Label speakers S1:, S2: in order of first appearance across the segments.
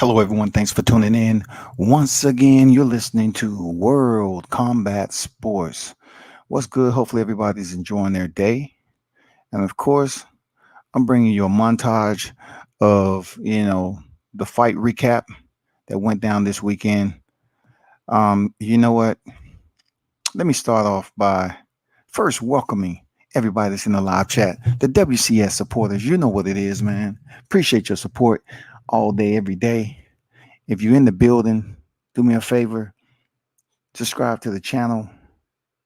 S1: Hello, everyone. Thanks for tuning in. Once again, you're listening to World Combat Sports. What's good? Hopefully, everybody's enjoying their day. And of course, I'm bringing you a montage of, the fight recap that went down this weekend. You know what? Let me start off by first welcoming everybody that's in the live chat, the WCS supporters. You know what it is, man. Appreciate your support all day, every day. If you're in the building, do me a favor, subscribe to the channel,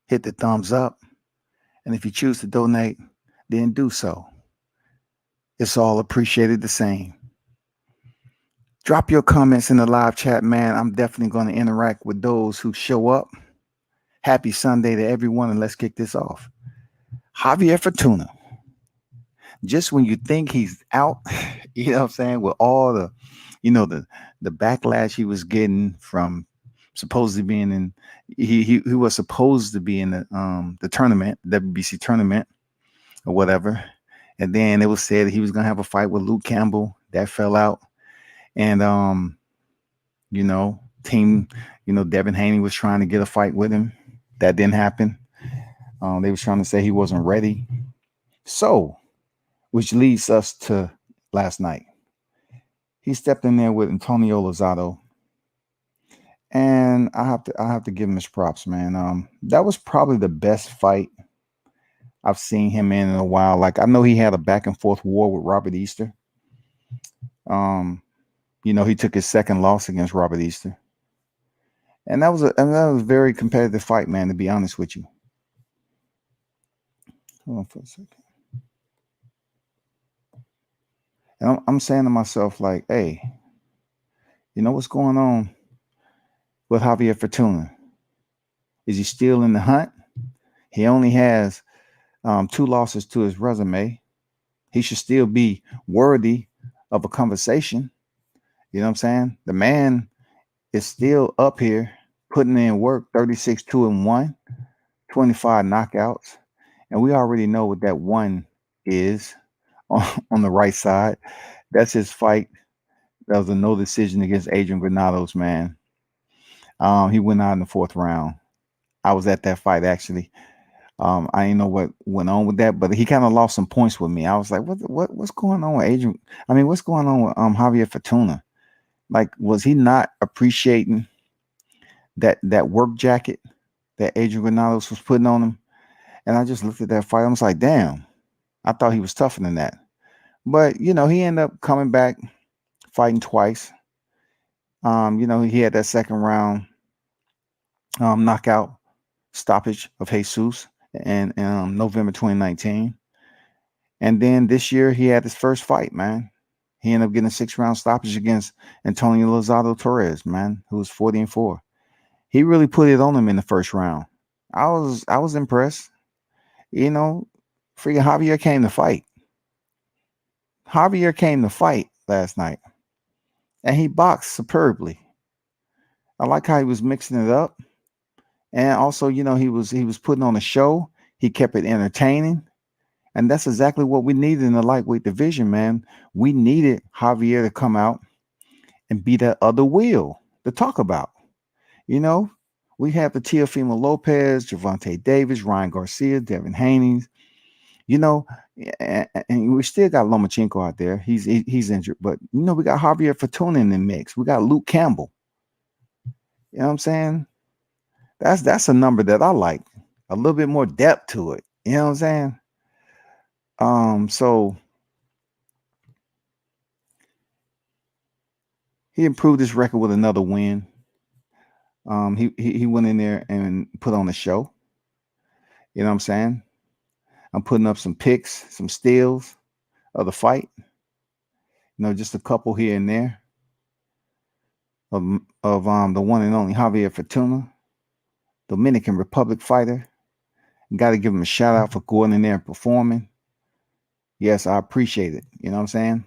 S1: hit the thumbs up, and if you choose to donate, then do so. It's all appreciated the same. Drop your comments in the live chat, man. I'm definitely going to interact with those who show up. Happy Sunday to everyone, and let's kick this off. Javier Fortuna. Just when you think he's out, you know what I'm saying, with all the, the backlash he was getting from supposedly being in, he was supposed to be in the tournament, WBC tournament or whatever, and then it was said that he was gonna have a fight with Luke Campbell. That fell out, and team, Devin Haney was trying to get a fight with him. That didn't happen. They was trying to say he wasn't ready. So, which leads us to last night. He stepped in there with Antonio Lozado, and I have to give him his props, man. That was probably the best fight I've seen him in a while. Like, I know he had a back and forth war with Robert Easter. He took his second loss against Robert Easter, and that was a very competitive fight, man. To be honest with you. Hold on for a second. And I'm saying to myself, like, hey, you know what's going on with Javier Fortuna? Is he still in the hunt? He only has 2 losses to his resume. He should still be worthy of a conversation. You know what I'm saying? The man is still up here putting in work, 36, 2-1, 25 knockouts. And we already know what that one is on the right side. That's his fight. That was a no decision against Adrian Granados, man. He went out in the 4th round. I was at that fight, actually. I didn't know what went on with that, but he kind of lost some points with me. I was like, what's going on with Adrian? I mean, what's going on with Javier Fortuna? Like, was he not appreciating that work jacket that Adrian Granados was putting on him? And I just looked at that fight. I was like, damn, I thought he was tougher than that. But, he ended up coming back, fighting twice. He had that second round knockout stoppage of Jesus in November 2019. And then this year he had his first fight, man. He ended up getting a 6-round stoppage against Antonio Lozado Torres, man, who was 40-4. He really put it on him in the first round. I was impressed. Freaking Javier came to fight. Javier came to fight last night, and he boxed superbly. I like how he was mixing it up, and also, he was putting on a show. He kept it entertaining, and that's exactly what we needed in the lightweight division, man. We needed Javier to come out and be that other wheel to talk about. We have the Teofimo Lopez, Gervonta Davis, Ryan Garcia, Devin Haney. And we still got Lomachenko out there. He's injured, but we got Javier Fortuna in the mix. We got Luke Campbell. You know what I'm saying? That's a number that I like. A little bit more depth to it. You know what I'm saying? So he improved his record with another win. He went in there and put on a show. You know what I'm saying? I'm putting up some picks, some steals of the fight. Just a couple here and there of the one and only Javier Fortuna, Dominican Republic fighter. Got to give him a shout out for going in there and performing. Yes, I appreciate it. You know what I'm saying?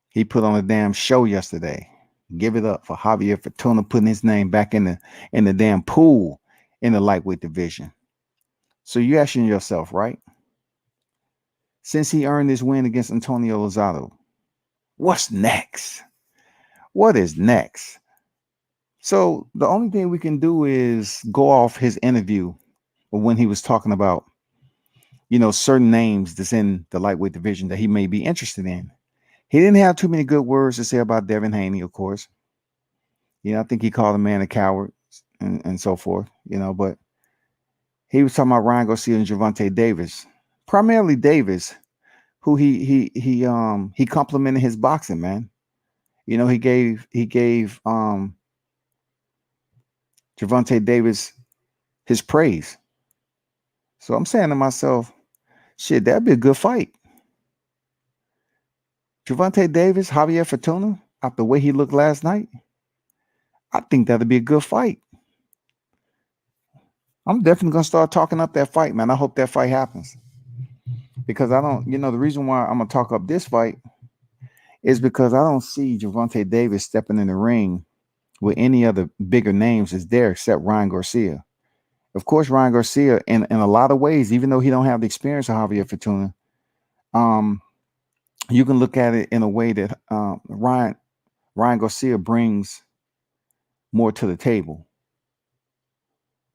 S1: He put on a damn show yesterday. Give it up for Javier Fortuna putting his name back in the damn pool in the lightweight division. So you're asking yourself, right? Since he earned this win against Antonio Lozado, What's next? What is next? So the only thing we can do is go off his interview when he was talking about, certain names that's in the lightweight division that he may be interested in. He didn't have too many good words to say about Devin Haney, of course. I think he called the man a coward and so forth, but he was talking about Ryan Garcia and Gervonta Davis. Primarily Davis, who he complimented his boxing, man. He gave Gervonta Davis his praise. So I'm saying to myself, shit, that'd be a good fight. Gervonta Davis, Javier Fortuna, after the way he looked last night, I think that'd be a good fight. I'm definitely gonna start talking up that fight, man. I hope that fight happens. Because I don't, the reason why I'm gonna talk up this fight is because I don't see Gervonta Davis stepping in the ring with any other bigger names is there except Ryan Garcia. Of course, Ryan Garcia, in a lot of ways, even though he don't have the experience of Javier Fortuna, um, you can look at it in a way that Ryan Garcia brings more to the table.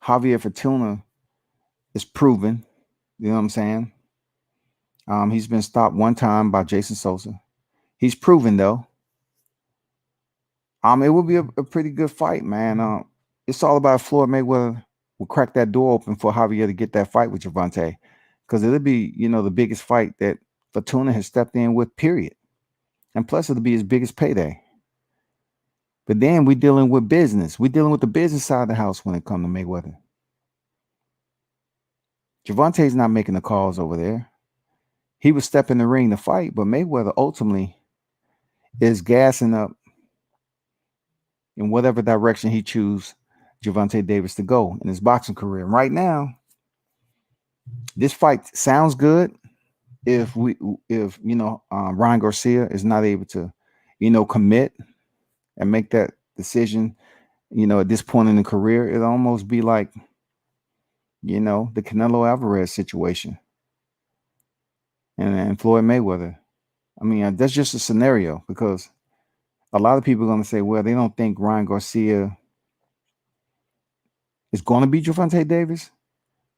S1: Javier Fortuna is proven, you know what I'm saying? He's been stopped one time by Jason Sosa. He's proven though. It would be a pretty good fight, man. It's all about Floyd Mayweather will crack that door open for Javier to get that fight with Gervonta, because it'll be, the biggest fight that Fortuna has stepped in with, period. And plus, it'll be his biggest payday. But then we're dealing with business. We're dealing with the business side of the house when it comes to Mayweather. Gervonta's not making the calls over there. He would step in the ring to fight, but Mayweather ultimately is gassing up in whatever direction he chooses Gervonta Davis to go in his boxing career. And right now, this fight sounds good if Ryan Garcia is not able to, commit and make that decision, at this point in the career. It'll almost be like, the Canelo Alvarez situation and Floyd Mayweather. I mean, that's just a scenario because a lot of people are going to say, well, they don't think Ryan Garcia is going to beat Gervonta Davis,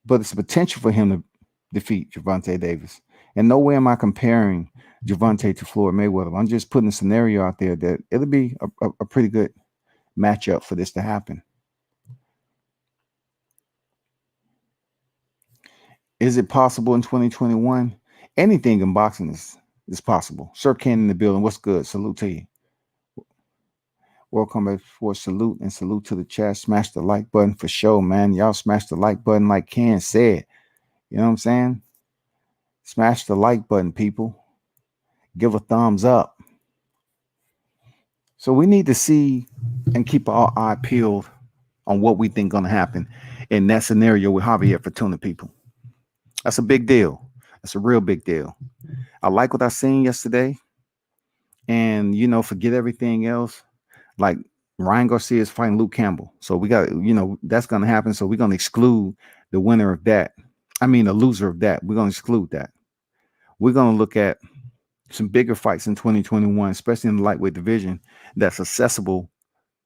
S1: but it's a potential for him to defeat Gervonta Davis. And no way am I comparing Gervonta to Floyd Mayweather. I'm just putting a scenario out there that it'll be a pretty good matchup for this to happen. Is it possible in 2021? Anything in boxing is possible. Sir Ken in the building. What's good? Salute to you. Welcome back for salute and salute to the chat. Smash the like button for sure, man. Y'all smash the like button like Ken said. You know what I'm saying? Smash the like button, people. Give a thumbs up. So we need to see and keep our eye peeled on what we think gonna happen in that scenario with Javier Fortuna, people. That's a big deal. That's a real big deal. I like what I seen yesterday. And forget everything else. Like Ryan Garcia is fighting Luke Campbell. So we got, that's gonna happen. So we're gonna exclude the winner of that. I mean the loser of that. We're gonna exclude that. We're gonna look at some bigger fights in 2021, especially in the lightweight division, that's accessible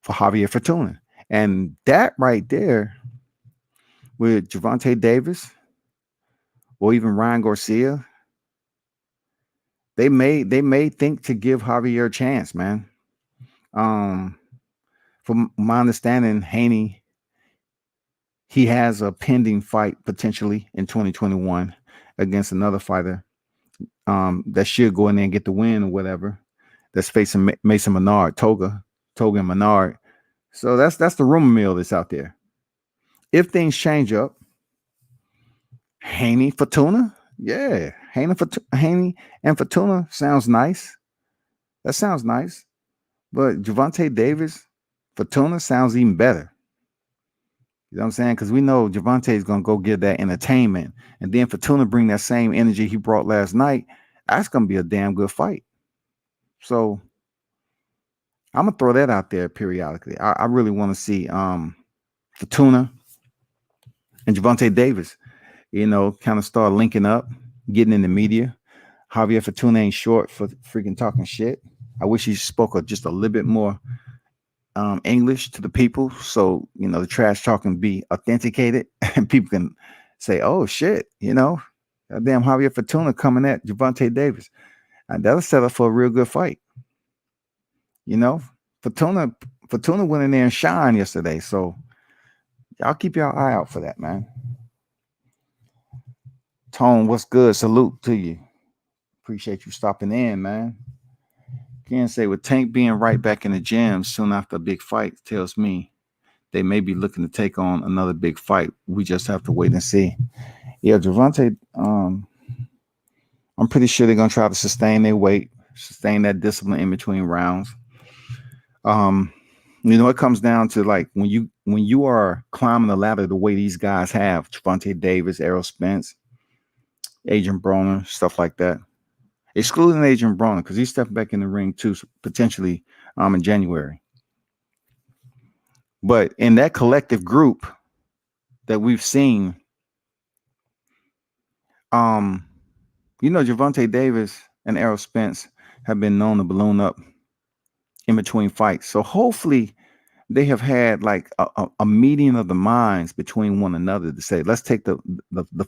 S1: for Javier Fortuna. And that right there with Gervonta Davis or even Ryan Garcia, they may think to give Javier a chance, man. From my understanding, Haney, he has a pending fight potentially in 2021 against another fighter that should go in there and get the win or whatever. That's facing Mason Menard, Toga and Menard. So that's the rumor mill that's out there. If things change up, Haney Fortuna, yeah, Haney and Fortuna sounds nice. That sounds nice. But Gervonta Davis, Fortuna sounds even better. You know what I'm saying? Because we know Gervonta is gonna go get that entertainment, and then Fortuna bring that same energy he brought last night. That's gonna be a damn good fight. So I'm gonna throw that out there periodically. I really want to see Fortuna and Gervonta Davis, kind of start linking up, getting in the media. Javier Fortuna ain't short for freaking talking shit. I wish he spoke just a little bit more English to the people, so the trash talk can be authenticated and people can say, "Oh shit," Damn Javier Fortuna coming at Gervonta Davis, and that'll set up for a real good fight. You know, Fortuna Fortuna went in there and shined yesterday, so y'all keep your eye out for that, man. Tone, what's good? Salute to you. Appreciate you stopping in, man. Can't say with Tank being right back in the gym soon after a big fight tells me they may be looking to take on another big fight. We just have to wait and see. Yeah, Gervonta, I'm pretty sure they're gonna try to sustain their weight, sustain that discipline in between rounds. Um, it comes down to like when you are climbing the ladder the way these guys have, Gervonta Davis, Errol Spence, Adrian Broner, stuff like that. Excluding Adrian Broner, because he's stepping back in the ring too, potentially in January. But in that collective group that we've seen, Gervonta Davis and Errol Spence have been known to balloon up in between fights. So hopefully they have had like a meeting of the minds between one another to say, let's take the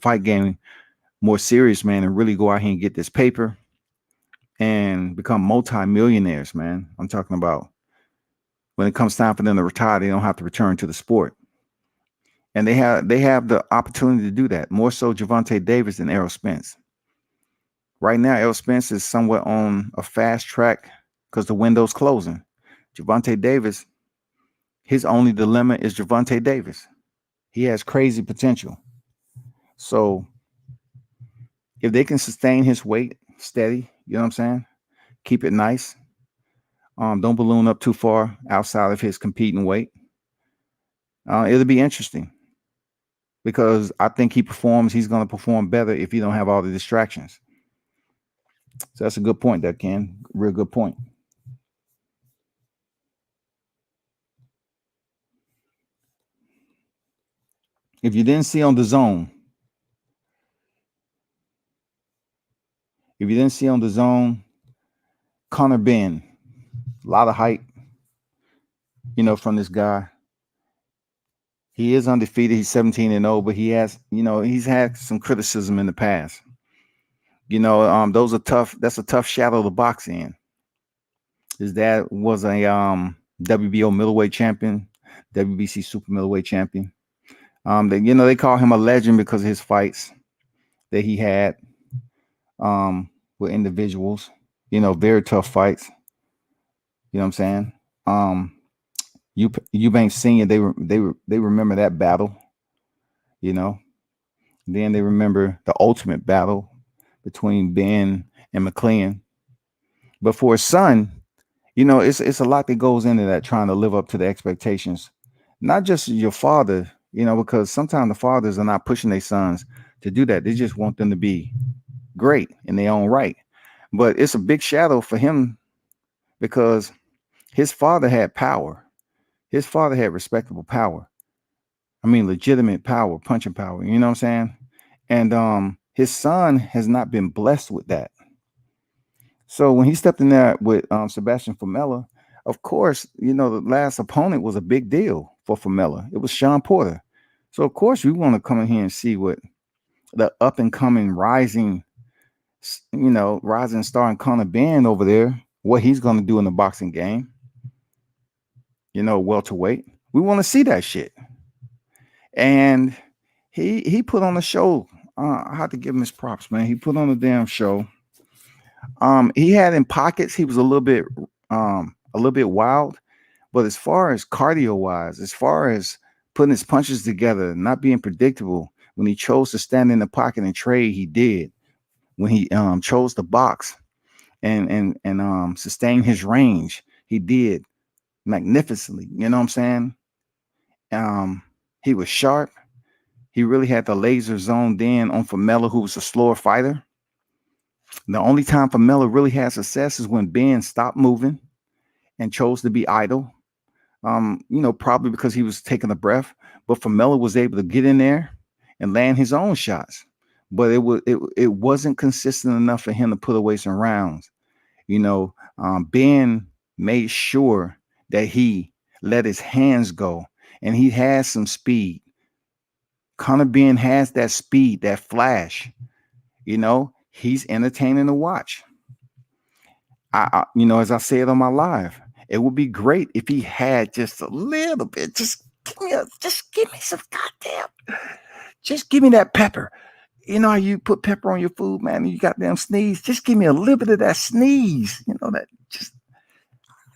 S1: fight game more serious, man, and really go out here and get this paper and become multi-millionaires, man. I'm talking about when it comes time for them to retire, they don't have to return to the sport. And they have the opportunity to do that, more so Gervonta Davis than Errol Spence. Right now, Errol Spence is somewhat on a fast track because the window's closing. Gervonta Davis, his only dilemma is Gervonta Davis. He has crazy potential. So if they can sustain his weight steady, you know what I'm saying? Keep it nice. Don't balloon up too far outside of his competing weight. It'll be interesting because I think he's going to perform better if you don't have all the distractions. So that's a good point there, Ken. Real good point. If you didn't see on the zone, Conor Benn, a lot of hype, from this guy. He is undefeated. He's 17-0, but he's had some criticism in the past. Those are tough. That's a tough shadow to box in. His dad was a WBO middleweight champion, WBC super middleweight champion. They call him a legend because of his fights that he had with individuals. Very tough fights. You know what I'm saying? Eubank Senior, they remember that battle. Then they remember the ultimate battle between Ben and McLean. But for his son, it's a lot that goes into that, trying to live up to the expectations. Not just your father, because sometimes the fathers are not pushing their sons to do that. They just want them to be great in their own right. But it's a big shadow for him because his father had power. His father had respectable power. I mean, legitimate power, punching power. You know what I'm saying? And his son has not been blessed with that. So when he stepped in there with Sebastian Formella, of course, the last opponent was a big deal for Formella. It was Shawn Porter. So of course, we want to come in here and see what the up and coming rising star in Conor Benn over there, what he's going to do in the boxing game. Welterweight. We want to see that shit. And he put on a show. I have to give him his props, man. He put on a damn show. He had in pockets. He was a little bit wild, but as far as cardio wise, as far as putting his punches together, not being predictable, when he chose to stand in the pocket and trade, he did. When he chose to box and sustain his range, he did magnificently. You know what I'm saying? He was sharp. He really had the laser zoned in on Formella, who was a slower fighter. The only time Formella really had success is when Ben stopped moving and chose to be idle. Probably because he was taking a breath. But Formella was able to get in there and land his own shots. But it wasn't consistent enough for him to put away some rounds. Ben made sure that he let his hands go, and he has some speed. Conor Ben has that speed, that flash. He's entertaining to watch. As I said on my live, it would be great if he had just a little bit. Just give me some goddamn. Just give me that pepper. You know how you put pepper on your food, man, and you goddamn sneeze. Just give me a little bit of that sneeze.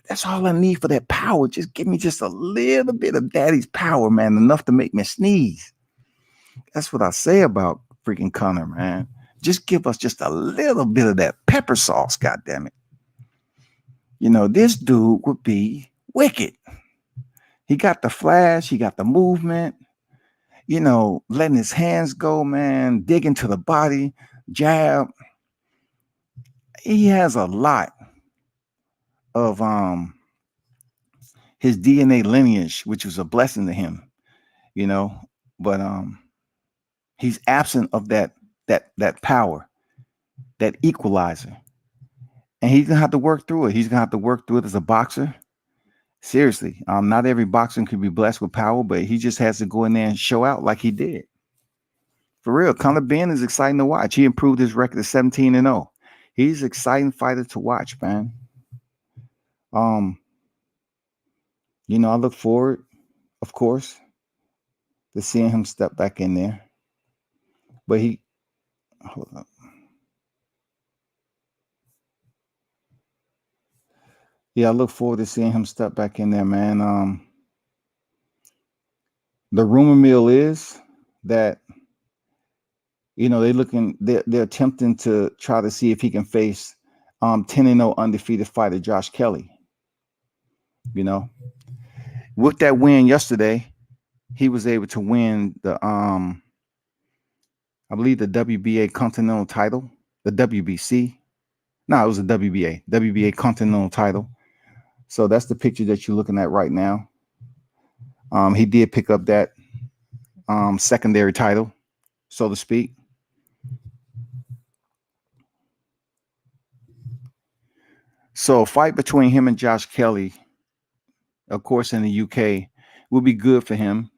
S1: That's all I need for that power. Just give me just a little bit of daddy's power, man, enough to make me sneeze. That's what I say about freaking Conor, man. Just give us just a little bit of that pepper sauce, goddamn it. This dude would be wicked. He got the flash, he got the movement, letting his hands go, man, digging to the body, jab. He has a lot of his DNA lineage, which was a blessing to him, but he's absent of that power, that equalizer. And he's gonna have to work through it. He's gonna have to work through it as a boxer. Seriously, not every boxer can be blessed with power, but he just has to go in there and show out like he did. For real, Conor Benn is exciting to watch. He improved his record to 17-0. He's an exciting fighter to watch, man. I look forward, of course, to seeing him step back in there. But hold up. Yeah, I look forward to seeing him step back in there, man. The rumor mill is that they're attempting to try to see if he can face 10-0 undefeated fighter Josh Kelly. With that win yesterday, he was able to win the I believe the WBA Continental title, the WBC. No, it was the WBA Continental title. So that's the picture that you're looking at right now. He did pick up that secondary title, so to speak. So a fight between him and Josh Kelly, of course, in the UK, will be good for him.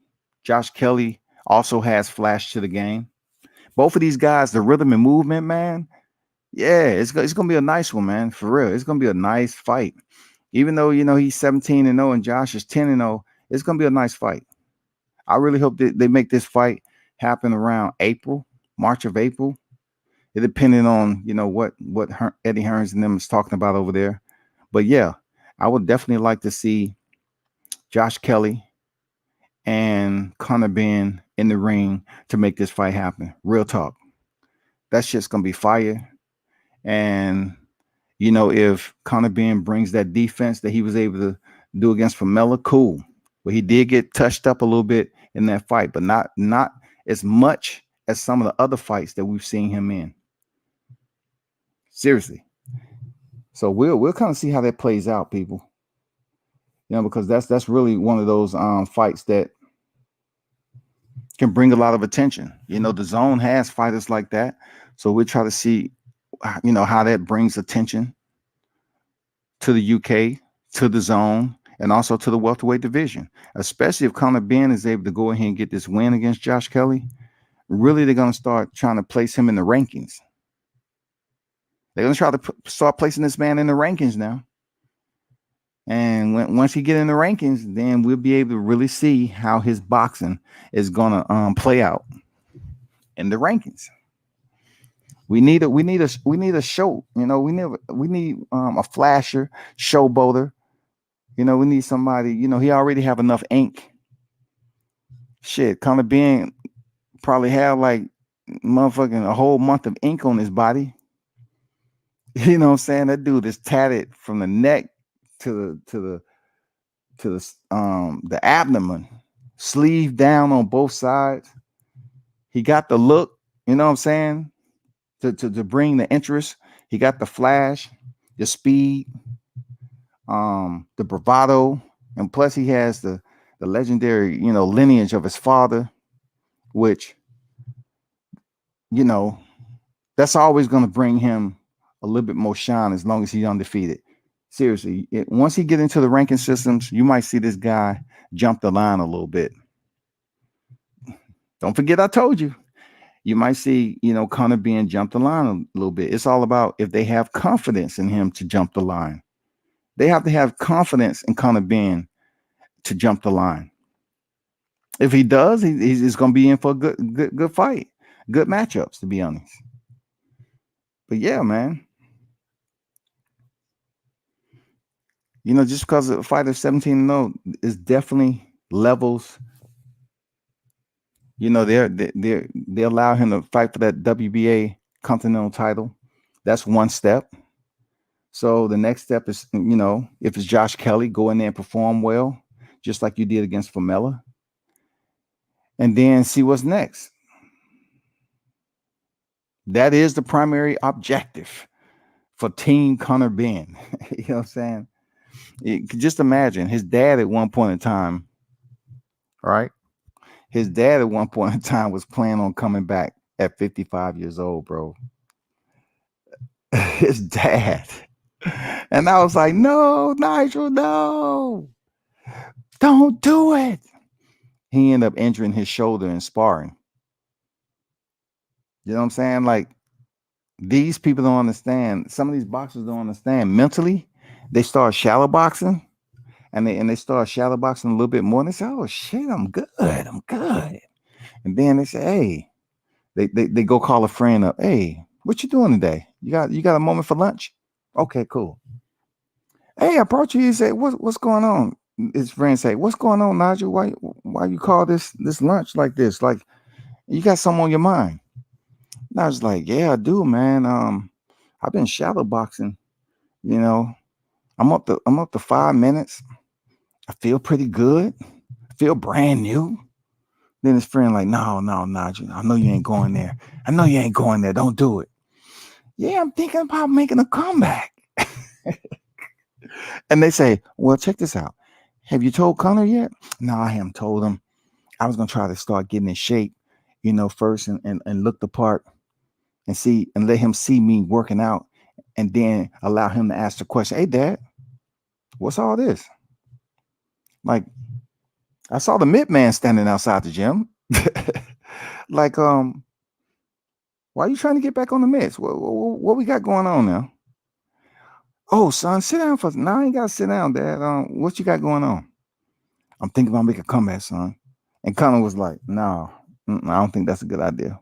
S1: Josh Kelly also has flash to the game. Both of these guys, the rhythm and movement, man, yeah, it's going to be a nice one, man, for real. It's going to be a nice fight. Even though, he's 17-0 and Josh is 10-0, it's going to be a nice fight. I really hope that they make this fight happen around March of April. It depending on, what Eddie Hearns and them is talking about over there. But yeah, I would definitely like to see Josh Kelly and Conor Benn in the ring to make this fight happen. Real talk. That shit's going to be fire. And, if Conor Benn brings that defense that he was able to do against Famela, cool. But he did get touched up a little bit in that fight, but not as much as some of the other fights that we've seen him in. Seriously. So we'll kind of see how that plays out, people. Because that's really one of those fights that can bring a lot of attention. The zone has fighters like that. So we'll try to see, how that brings attention to the UK, to the zone, and also to the welterweight division, especially if Conor Benn is able to go ahead and get this win against Josh Kelly. Really, they're going to start trying to place him in the rankings. They're going to try to start placing this man in the rankings now. And once he get in the rankings, then we'll be able to really see how his boxing is going to play out in the rankings. We need a show. We need a flasher, showboater. We need somebody. He already have enough ink. Shit, Conor Benn probably have like motherfucking a whole month of ink on his body. You know what I'm saying? That dude is tatted from the neck to the abdomen, sleeve down on both sides. He got the look, you know what I'm saying? To bring the interest. He got the flash, the speed, the bravado, and plus he has the legendary, lineage of his father, which, that's always going to bring him a little bit more shine as long as he's undefeated. Seriously, once he get into the ranking systems, you might see this guy jump the line a little bit. Don't forget, I told you. You might see, Conor Benn jump the line a little bit. It's all about if they have confidence in him to jump the line. They have to have confidence in Conor Benn to jump the line. If he does, he's going to be in for a good fight, good matchups, to be honest. But yeah, man, just because a fighter 17-0 is definitely levels. They allow him to fight for that WBA Continental title. That's one step. So the next step is, if it's Josh Kelly, go in there and perform well, just like you did against Famela, and then see what's next. That is the primary objective for Team Conor Benn. You know what I'm saying? Just imagine his dad at one point in time, right? His dad at one point in time was planning on coming back at 55 years old, bro. His dad. And I was like, no, Nigel, no. Don't do it. He ended up injuring his shoulder in sparring. You know what I'm saying? Like, these people don't understand. Some of these boxers don't understand. Mentally, they start shadow boxing, and they start shadow boxing a little bit more. And they say, "Oh shit, I'm good. I'm good." And then they say, "Hey," they go call a friend up. "Hey, what you doing today? You got a moment for lunch? Okay, cool. Hey, I brought you." He said, "What's going on?" His friend say, "What's going on, Nigel? Why you call this lunch like this? Like, you got something on your mind?" And I was like, "Yeah, I do, man. I've been shadow boxing. You know, I'm up to 5 minutes. I feel pretty good. I feel brand new." Then his friend like, "No, Nigel. I know you ain't going there. I know you ain't going there. Don't do it." "Yeah, I'm thinking about making a comeback." And they say, "Well, check this out. Have you told Conor yet?" "No, I haven't told him. I was gonna try to start getting in shape, first and look the part and see and let him see me working out, and then allow him to ask the question, 'Hey, Dad, what's all this?' Like, I saw the mid man standing outside the gym. Like, why are you trying to get back on the mix? What we got going on now?" "Oh, son, sit down for no, I ain't gotta sit down, Dad. What you got going on?" "I'm thinking about making a comeback, son." And Connor was like, "No, I don't think that's a good idea.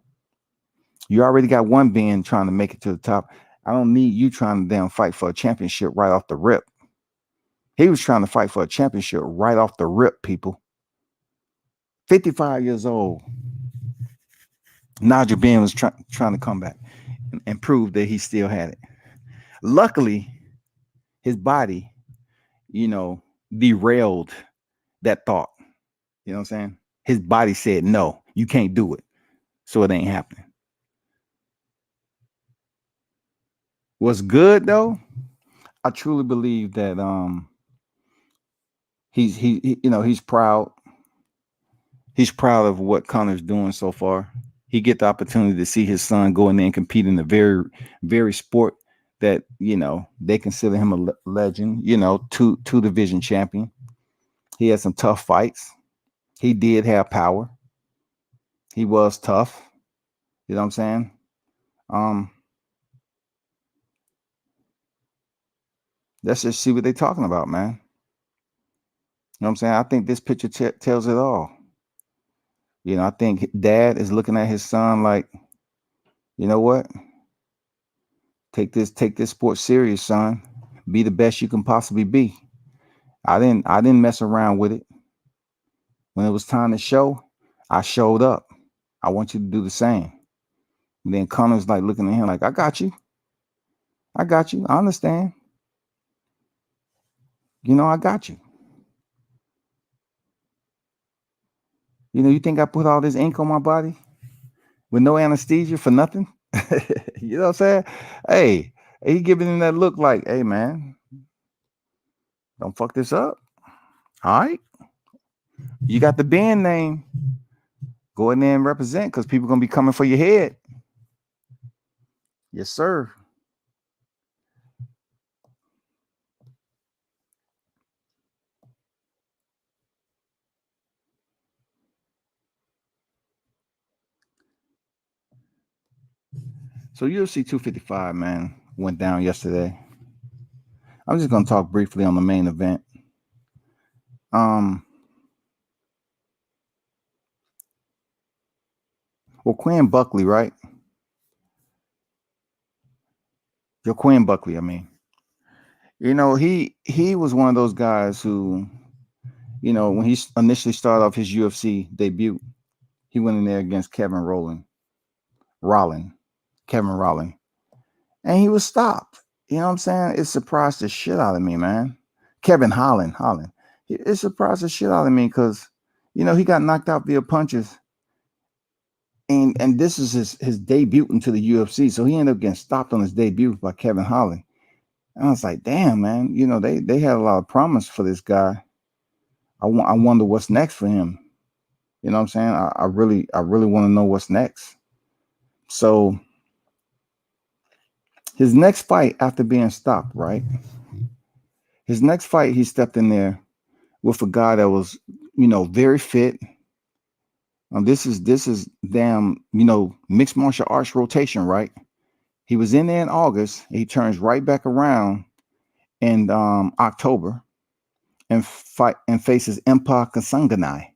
S1: You already got one being trying to make it to the top. I don't need you trying to damn fight for a championship right off the rip." He was trying to fight for a championship right off the rip, people. 55 years old. Nigel Benn was trying to come back and prove that he still had it. Luckily, his body, derailed that thought. You know what I'm saying? His body said, "No, you can't do it." So it ain't happening. What's good though? I truly believe that he's proud. He's proud of what Conor's doing so far. He get the opportunity to see his son go in there and compete in the very, very sport that they consider him a legend. Two division champion. He had some tough fights. He did have power. He was tough. You know what I'm saying? Um, let's just see what they're talking about, man. You know what I'm saying? I think this picture tells it all. I think Dad is looking at his son like, "You know what? Take this sport serious, son. Be the best you can possibly be." I didn't mess around with it. When it was time to show, I showed up. I want you to do the same. And then Connor's like looking at him like, "I got you. I got you. I understand. I got you. You think I put all this ink on my body with no anesthesia for nothing?" You know what I'm saying? Hey, he giving him that look like, "Hey, man, don't fuck this up. All right. You got the band name. Go in there and represent, because people gonna be coming for your head." Yes, sir. So UFC 255, man, went down yesterday. I'm just gonna talk briefly on the main event. Um, well, Quinn Buckley, right? Your Quinn Buckley, I mean. He was one of those guys who, when he initially started off his UFC debut, he went in there against Rollin, Kevin Rollin, and he was stopped. You know what I'm saying? It surprised the shit out of me, man. Kevin Holland. It surprised the shit out of me because, he got knocked out via punches, and this is his debut into the UFC. So he ended up getting stopped on his debut by Kevin Holland. And I was like, damn, man, they had a lot of promise for this guy. I wonder what's next for him. You know what I'm saying? I really want to know what's next. So his next fight after being stopped, right? His next fight, he stepped in there with a guy that was, very fit. This is damn, mixed martial arts rotation, right? He was in there in August. He turns right back around in October and faces Impa Kasanganai.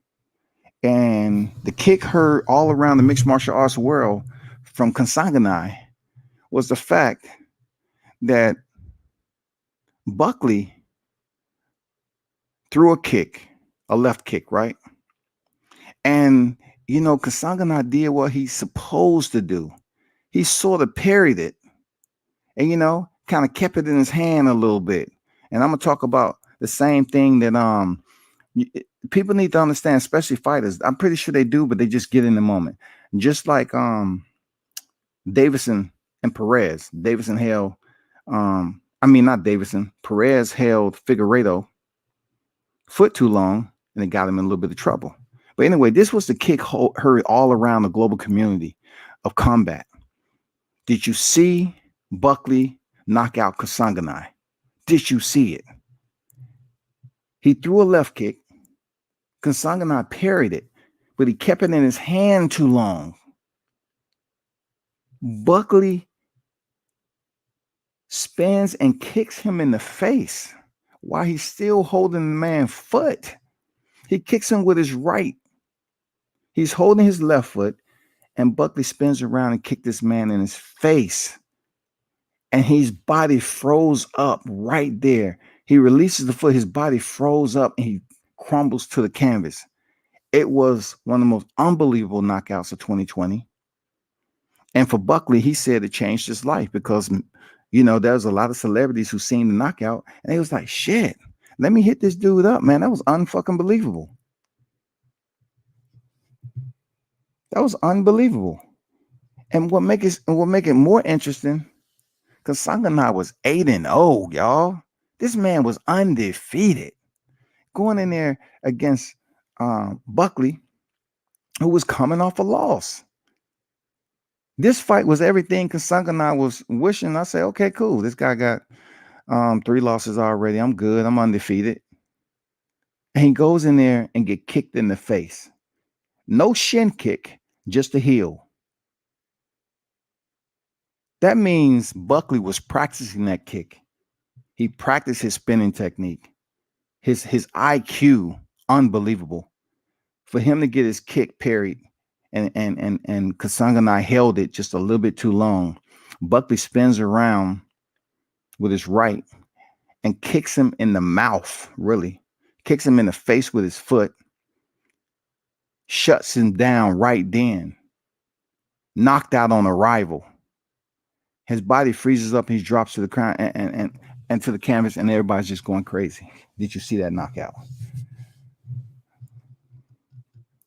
S1: And the kick heard all around the mixed martial arts world from Kasanganai was the fact that Buckley threw a left kick, right? And Kasanganai did what he's supposed to do. He sort of parried it and kind of kept it in his hand a little bit. And I'm gonna talk about the same thing that people need to understand, especially fighters. I'm pretty sure they do, but they just get in the moment. Just like Davison and Perez. Davison held not Davison. Perez held Figueiredo foot too long and it got him in a little bit of trouble. But anyway, this was the kick heard all around the global community of combat. Did you see Buckley knock out Kasanganai? Did you see it? He threw a left kick. Kasanganai parried it, but he kept it in his hand too long. Buckley spins and kicks him in the face while he's still holding the man's foot. He kicks him with his right. He's holding his left foot, and Buckley spins around and kicks this man in his face. And his body froze up right there. He releases the foot, his body froze up, and he crumbles to the canvas. It was one of the most unbelievable knockouts of 2020. And for Buckley, he said it changed his life because, there's a lot of celebrities who seen the knockout, and he was like, shit, let me hit this dude up, man. That was unfucking believable. That was unbelievable. And what make it more interesting, because Sanganai was 8-0, y'all. This man was undefeated. Going in there against Buckley, who was coming off a loss. This fight was everything Kasanganai was wishing. I say, okay, cool. This guy got 3 losses already. I'm good. I'm undefeated. And he goes in there and get kicked in the face. No shin kick, just a heel. That means Buckley was practicing that kick. He practiced his spinning technique. His IQ, unbelievable. For him to get his kick parried and Kasanganai held it just a little bit too long. Buckley spins around with his right and kicks him in the mouth, really. Kicks him in the face with his foot. Shuts him down right then. Knocked out on arrival. His body freezes up and he drops to the ground and to the canvas, and everybody's just going crazy. Did you see that knockout?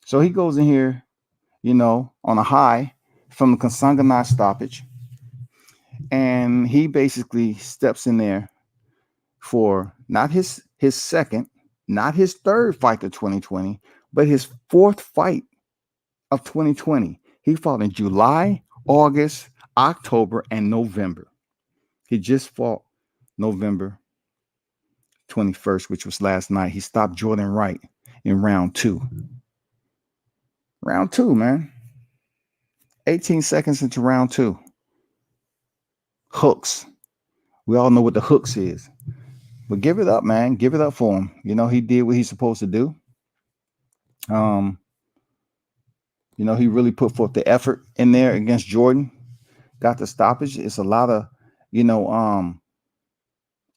S1: So he goes in here, on a high from the Kasanganai stoppage. And he basically steps in there for not his second, not his third fight of 2020, but his 4th fight of 2020. He fought in July, August, October, and November. He just fought November 21st, which was last night. He stopped Jordan Wright in round 2. Round 2, man. 18 seconds into round 2. hooks. We all know what the hooks is. But give it up, man. Give it up for him. He did what he's supposed to do. Um, he really put forth the effort in there against Jordan. Got the stoppage. It's a lot of, you know, um,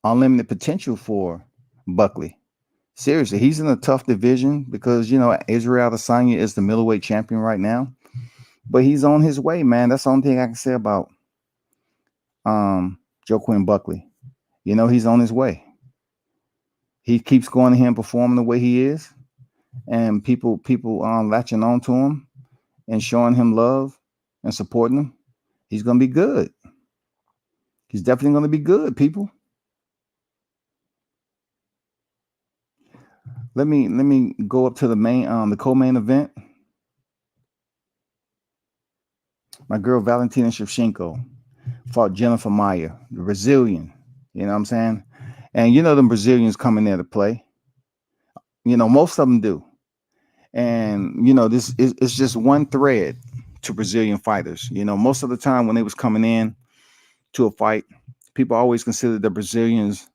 S1: unlimited potential for Buckley. Seriously, he's in a tough division because Israel Adesanya is the middleweight champion right now, but he's on his way, man. That's the only thing I can say about Joaquin Buckley. He's on his way. He keeps going to him, performing the way he is, and people latching on to him and showing him love and supporting him. He's gonna be good. He's definitely gonna be good, people. Let me go up to the co-main event. My girl Valentina Shevchenko fought Jennifer Maia, the Brazilian. You know what I'm saying? And them Brazilians coming there to play. Most of them do. And this is it's just one thread to Brazilian fighters. Most of the time when they was coming in to a fight, people always consider the Brazilians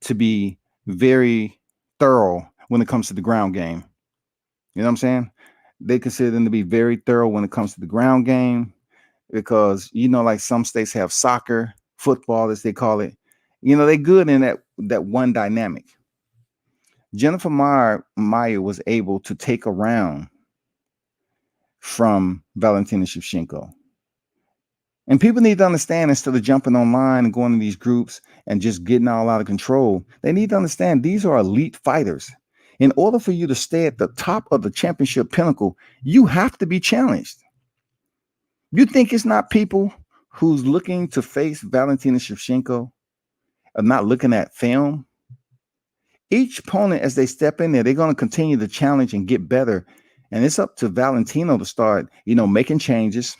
S1: to be very thorough when it comes to the ground game. You know what I'm saying? They consider them to be very thorough when it comes to the ground game because like some states have soccer, football as they call it. They good in that one dynamic. Jennifer Maia was able to take a round from Valentina Shevchenko. And people need to understand, instead of jumping online and going to these groups and just getting all out of control, they need to understand these are elite fighters. In order for you to stay at the top of the championship pinnacle, you have to be challenged. You think it's not people who's looking to face Valentina Shevchenko are not looking at film? Each opponent, as they step in there, they're going to continue to challenge and get better. And it's up to Valentino to start, making changes.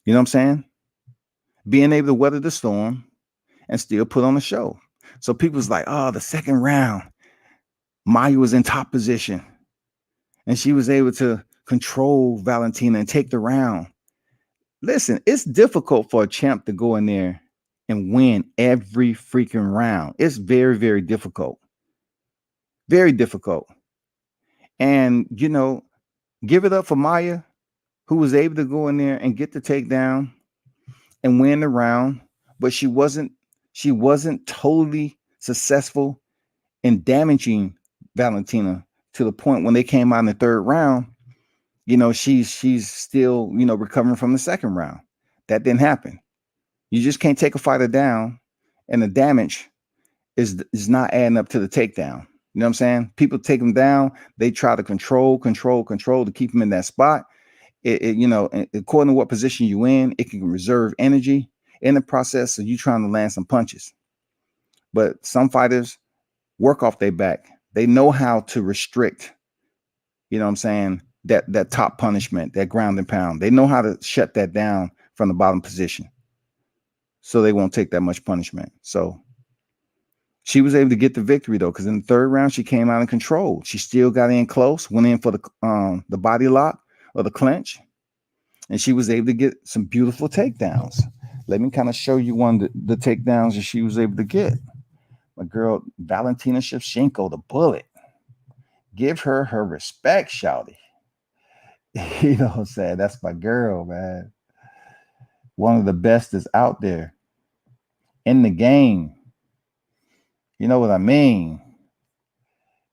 S1: You know what I'm saying? Being able to weather the storm and still put on a show. So people's like, oh, the second round, Maia was in top position and she was able to control Valentina and take the round. Listen, it's difficult for a champ to go in there and win every freaking round. It's very, very difficult. Very difficult. And, give it up for Maia, who was able to go in there and get the takedown and win the round, but she wasn't totally successful in damaging Valentina to the point when they came out in the third round, she's still, recovering from the second round. That didn't happen. You just can't take a fighter down and the damage is not adding up to the takedown. You know what I'm saying? People take them down, they try to control to keep them in that spot. According to what position you in, it can reserve energy in the process of you trying to land some punches. But some fighters work off their back. They know how to restrict, you know what I'm saying, that top punishment, that ground and pound. They know how to shut that down from the bottom position so they won't take that much punishment. So she was able to get the victory, though, because in the third round, she came out in control. She still got in close, went in for the body lock or the clinch, and she was able to get some beautiful takedowns. Let me kind of show you one of the takedowns that she was able to get. My girl, Valentina Shevchenko, the bullet. Give her respect, shouty. You know what I'm saying? That's my girl, man. One of the best is out there in the game. You know what I mean?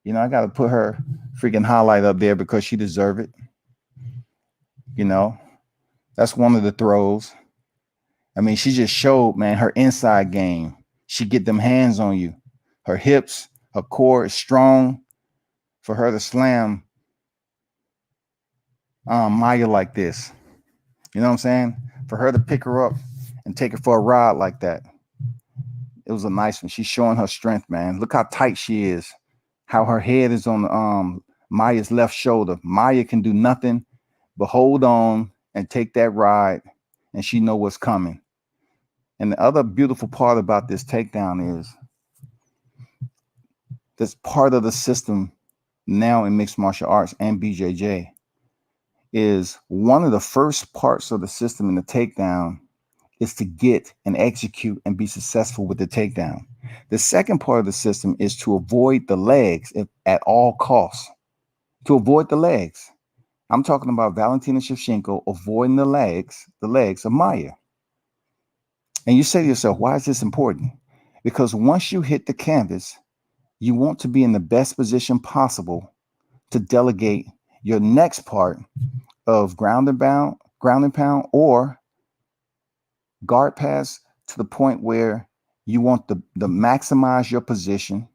S1: I got to put her freaking highlight up there because she deserves it. That's one of the throws. I mean, she just showed, man, her inside game. She get them hands on you. Her hips, her core is strong for her to slam Maia like this. You know what I'm saying? For her to pick her up and take her for a ride like that. It was a nice one. She's showing her strength, man. Look how tight she is. How her head is on Maia's left shoulder. Maia can do nothing but hold on and take that ride, and she know what's coming. And the other beautiful part about this takedown is this part of the system now in mixed martial arts and BJJ is one of the first parts of the system in the takedown is to get and execute and be successful with the takedown. The second part of the system is to avoid the legs at all costs. To avoid the legs. I'm talking about Valentina Shevchenko avoiding the legs of Maya. And you say to yourself, why is this important? Because once you hit the canvas, you want to be in the best position possible to delegate your next part of ground and pound, or guard pass to the point where you want the maximize your position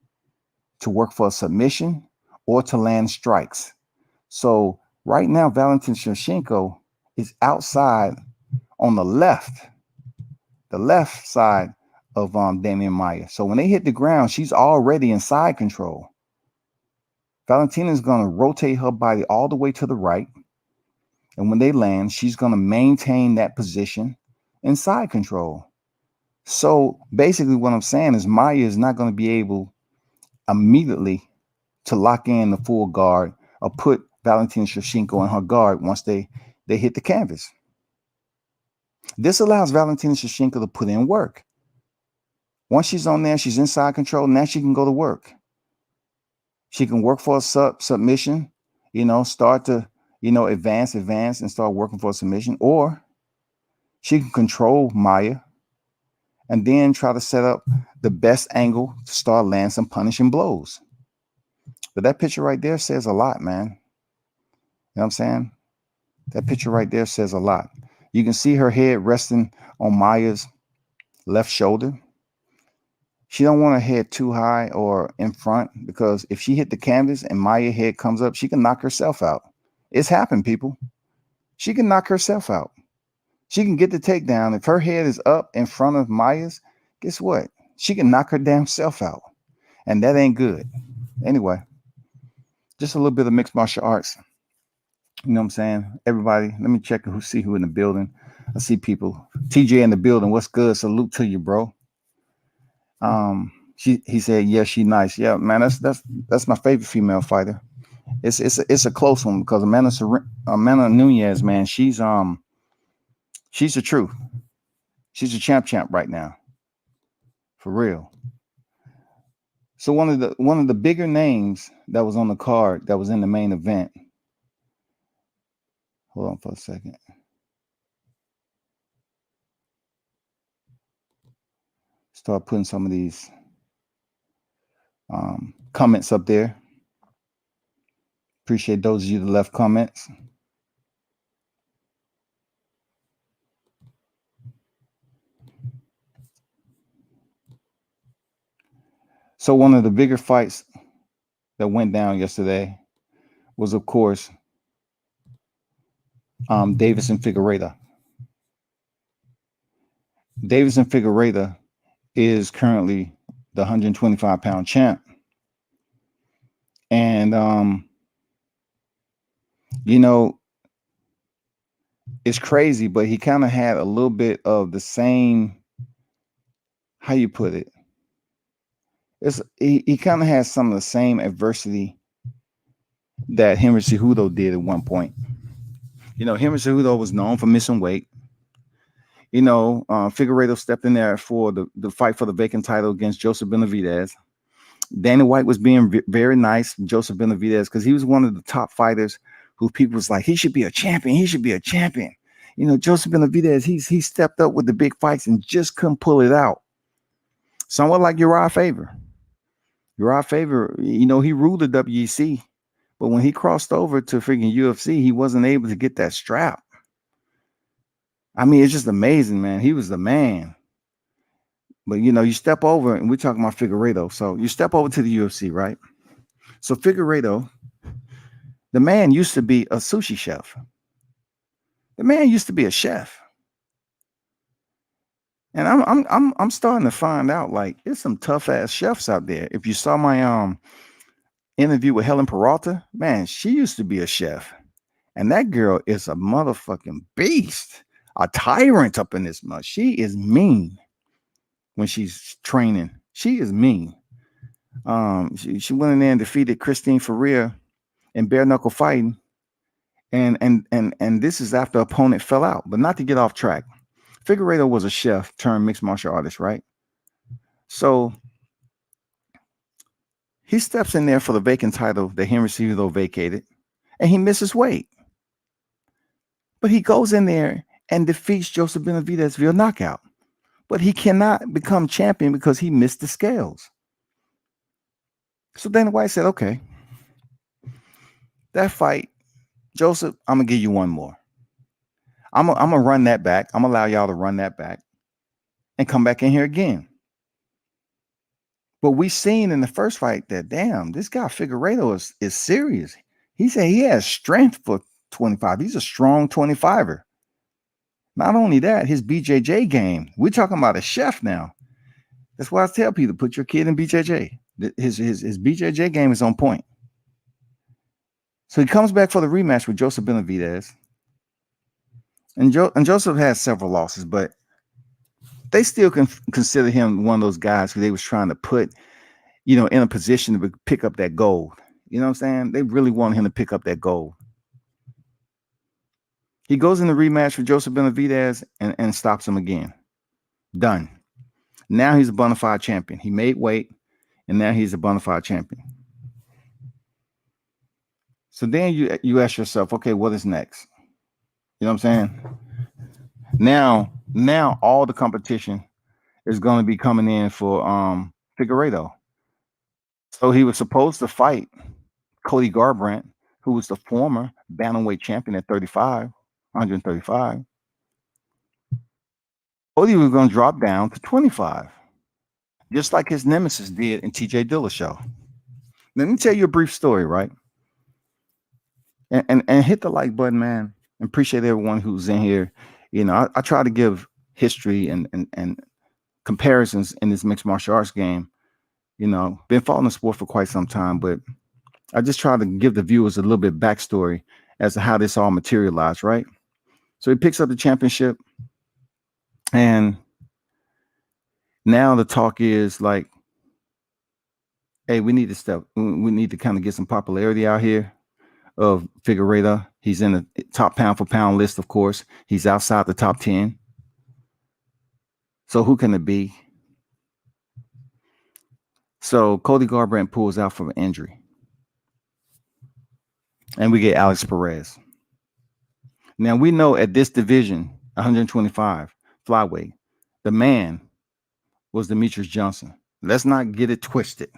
S1: to work for a submission or to land strikes. So right now, Valentin Shevchenko is outside on the left side of Damian Maia. So when they hit the ground, she's already in side control. Valentina is going to rotate her body all the way to the right. And when they land, she's going to maintain that position in side control. So basically what I'm saying is Maya is not going to be able immediately to lock in the full guard or put Valentina Shevchenko in her guard once they hit the canvas. This allows Valentina Shevchenko to put in work. Once she's on there, she's inside control. Now she can go to work. She can work for a submission, start to, advance and start working for a submission. Or she can control Maya and then try to set up the best angle to start landing some punishing blows. But that picture right there says a lot, man. You know what I'm saying? That picture right there says a lot. You can see her head resting on Maya's left shoulder. She don't want her head too high or in front, because if she hit the canvas and Maya head comes up, she can knock herself out. It's happened, people. She can knock herself out. She can get the takedown. If her head is up in front of Maya's, guess what? She can knock her damn self out. And that ain't good. Anyway, just a little bit of mixed martial arts. You know what I'm saying? Everybody, let me check who in the building. I see people. TJ in the building. What's good? Salute to you, bro. He said, yeah, she nice. Yeah, man, that's my favorite female fighter. It's a close one, because Amanda Nunez, man, she's the truth. She's a champ right now, for real. So one of the bigger names that was on the card that was in the main event. Hold on for a second. Start putting some of these comments up there. Appreciate those of you that left comments. So one of the bigger fights that went down yesterday was, of course, Davis and Figueiredo. Davis and Figueiredo is currently the 125-pound champ. And, it's crazy, but he kind of had a little bit of the same, how you put it? He kind of has some of the same adversity that Henry Cejudo did at one point. Henry Cejudo was known for missing weight. Figueiredo stepped in there for the fight for the vacant title against Joseph Benavidez. Dana White was being very nice, Joseph Benavidez, because he was one of the top fighters who people was like, he should be a champion. He should be a champion. Joseph Benavidez, he stepped up with the big fights and just couldn't pull it out. Somewhat like Uriah Faber. Uriah Faber, he ruled the WEC, but when he crossed over to freaking UFC, he wasn't able to get that strap. I mean, it's just amazing, man. He was the man. But, you step over, and we're talking about Figueiredo. So you step over to the UFC, right? So Figueiredo, the man used to be a sushi chef. The man used to be a chef. And I'm starting to find out, like, there's some tough ass chefs out there. If you saw my interview with Helen Peralta, man, she used to be a chef. And that girl is a motherfucking beast, a tyrant up in this mud. She is mean when she's training. She is mean. She went in there and defeated Christine Ferrer in bare knuckle fighting. And this is after opponent fell out. But not to get off track. Figueiredo was a chef turned mixed martial artist, right? So he steps in there for the vacant title that Henry Cejudo vacated, and he misses weight. But he goes in there and defeats Joseph Benavidez via knockout. But he cannot become champion because he missed the scales. So Dana White said, okay, that fight, Joseph, I'm going to give you one more. I'm going to run that back. I'm going to allow y'all to run that back and come back in here again. But we seen in the first fight that, damn, this guy Figueiredo is serious. He said he has strength for 25. He's a strong 25er. Not only that, his BJJ game, we're talking about a chef now. That's why I tell people, put your kid in BJJ. His BJJ game is on point. So he comes back for the rematch with Joseph Benavidez. And Joseph has several losses, but they still can consider him one of those guys who they was trying to put, in a position to pick up that gold. You know what I'm saying? They really want him to pick up that gold. He goes in the rematch with Joseph Benavidez and stops him again. Done. Now he's a bona fide champion. He made weight, and now he's a bona fide champion. So then you ask yourself, okay, what is next? You know what I'm saying? Now all the competition is going to be coming in for Figueiredo. So he was supposed to fight Cody Garbrandt, who was the former bantamweight champion at 135. Cody was going to drop down to 25, just like his nemesis did in TJ Dillashaw. Let me tell you a brief story, right? And hit the like button, man. And appreciate everyone who's in here. I try to give history and comparisons in this mixed martial arts game. Been following the sport for quite some time, but I just try to give the viewers a little bit backstory as to how this all materialized, right? So he picks up the championship, and now the talk is like, hey, we need to kind of get some popularity out here of Figueiredo. He's in the top pound for pound list, of course. He's outside the top 10. So who can it be? So Cody Garbrandt pulls out from an injury. And we get Alex Perez. Now we know at this division, 125 flyweight, the man was Demetrius Johnson. Let's not get it twisted.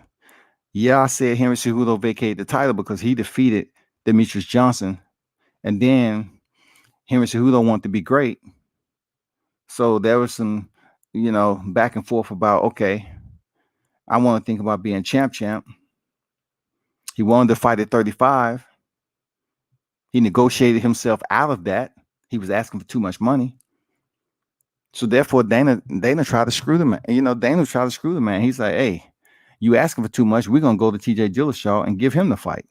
S1: Yeah, I said Henry Cejudo vacated the title because he defeated Demetrius Johnson. And then Henry Cejudo wanted to be great. So there was some, back and forth about, okay, I want to think about being champ. He wanted to fight at 35. He negotiated himself out of that. He was asking for too much money. So therefore, Dana tried to screw the man. Dana tried to screw the man. He's like, hey, you asking for too much. We're going to go to TJ Dillashaw and give him the fight.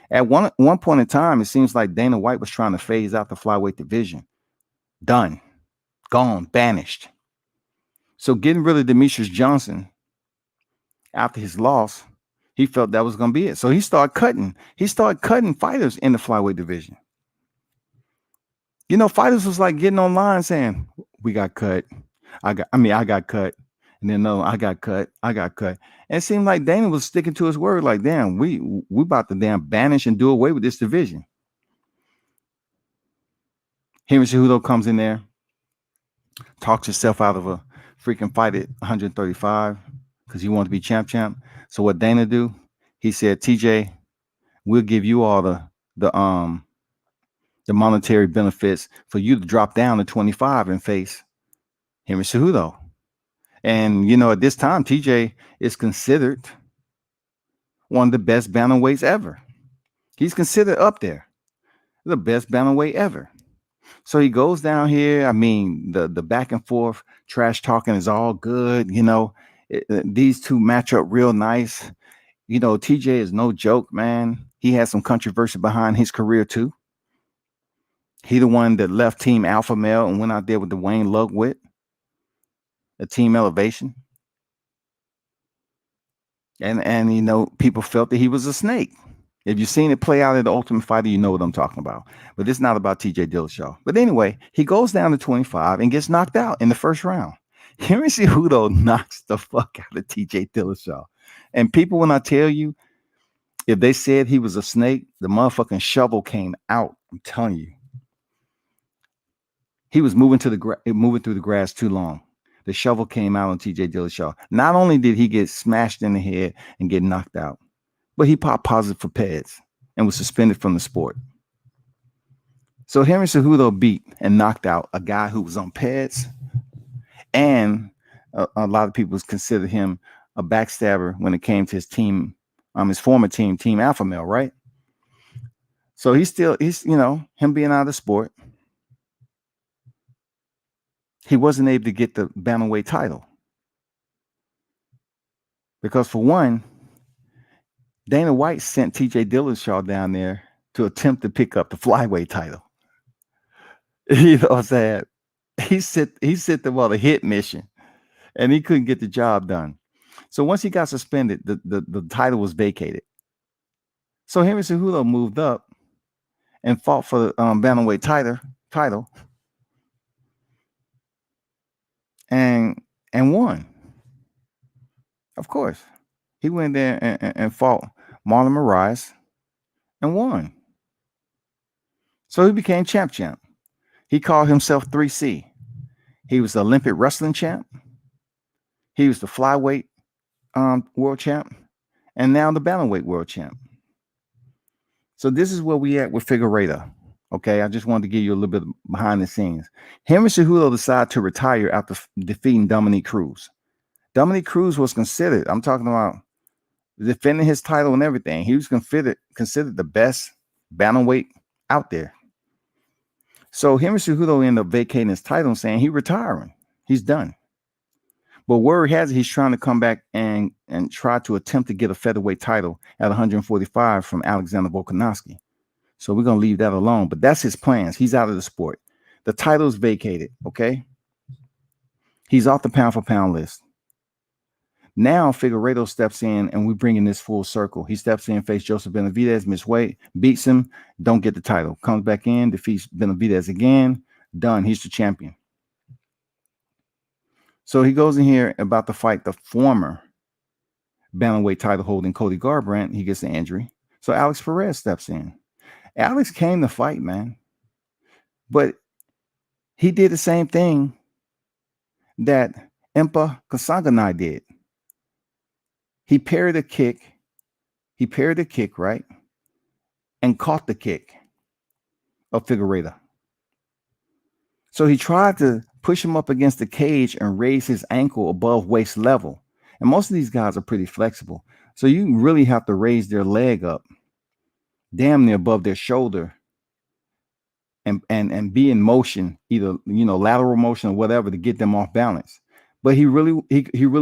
S1: At one point in time, it seems like Dana White was trying to phase out the flyweight division. Done. Gone. Banished. So getting rid of Demetrius Johnson after his loss, he felt that was going to be it. So he started cutting. He started cutting fighters in the flyweight division. Fighters was like getting online saying, we got cut. I got cut. And then no, I got cut. And it seemed like Dana was sticking to his word. Like, damn, we about to damn banish and do away with this division. Henry Cejudo comes in there, talks himself out of a freaking fight at 135 because he wanted to be champ. So what Dana do? He said, TJ, we'll give you all the monetary benefits for you to drop down to 25 and face Henry Cejudo. And, at this time, TJ is considered one of the best bantamweights ever. He's considered up there, the best bantamweight ever. So he goes down here. I mean, the back and forth trash talking is all good. These two match up real nice. TJ is no joke, man. He has some controversy behind his career, too. He the one that left Team Alpha Male and went out there with Dwayne Lugwit, a Team Elevation. And people felt that he was a snake. If you've seen it play out in the Ultimate Fighter, you know what I'm talking about. But it's not about TJ Dillashaw. But anyway, he goes down to 25 and gets knocked out in the first round. Henry Cejudo knocks the fuck out of TJ Dillashaw. And people, when I tell you, if they said he was a snake, the motherfucking shovel came out. I'm telling you. He was moving moving through the grass too long. The shovel came out on TJ Dillashaw. Not only did he get smashed in the head and get knocked out, but he popped positive for PEDs and was suspended from the sport. So Henry Cejudo beat and knocked out a guy who was on PEDs, and a lot of people considered him a backstabber when it came to his team, his former team, Team Alpha Male, right? So he's him being out of the sport, he wasn't able to get the bantamweight title. Because for one, Dana White sent TJ Dillashaw down there to attempt to pick up the flyweight title. You know what I'm saying? He sent them on a hit mission, and he couldn't get the job done. So once he got suspended, the title was vacated. So Henry Cejudo moved up and fought for the bantamweight title and won. Of course, he went there and fought Marlon Moraes and won. So he became champ. He called himself 3C. He was the Olympic wrestling champ. He was the flyweight world champ, and now the bantamweight world champ. So this is where we at with Figueiredo. Okay, I just wanted to give you a little bit behind the scenes. Henry Cejudo decided to retire after defeating Dominique Cruz. Dominique Cruz was considered, I'm talking about defending his title and everything. He was considered the best bantamweight out there. So Henry Cejudo ended up vacating his title and saying he's retiring. He's done. But word has it he's trying to come back and try to attempt to get a featherweight title at 145 from Alexander Volkanovski. So we're going to leave that alone. But that's his plans. He's out of the sport. The title is vacated, okay? He's off the pound-for-pound list. Now Figueiredo steps in, and we're bringing this full circle. He steps in, faces Joseph Benavidez, missed weight, beats him, don't get the title. Comes back in, defeats Benavidez again, done. He's the champion. So he goes in here about to fight the former bantamweight title holding Cody Garbrandt. He gets an injury. So Alex Perez steps in. Alex came to fight, man. But he did the same thing that Impa Kasanganay did. He parried a kick. Right? And caught the kick of Figueiredo. So he tried to push him up against the cage and raise his ankle above waist level. And most of these guys are pretty flexible. So you really have to raise their leg up damn near above their shoulder and be in motion, either lateral motion or whatever, to get them off balance. But he really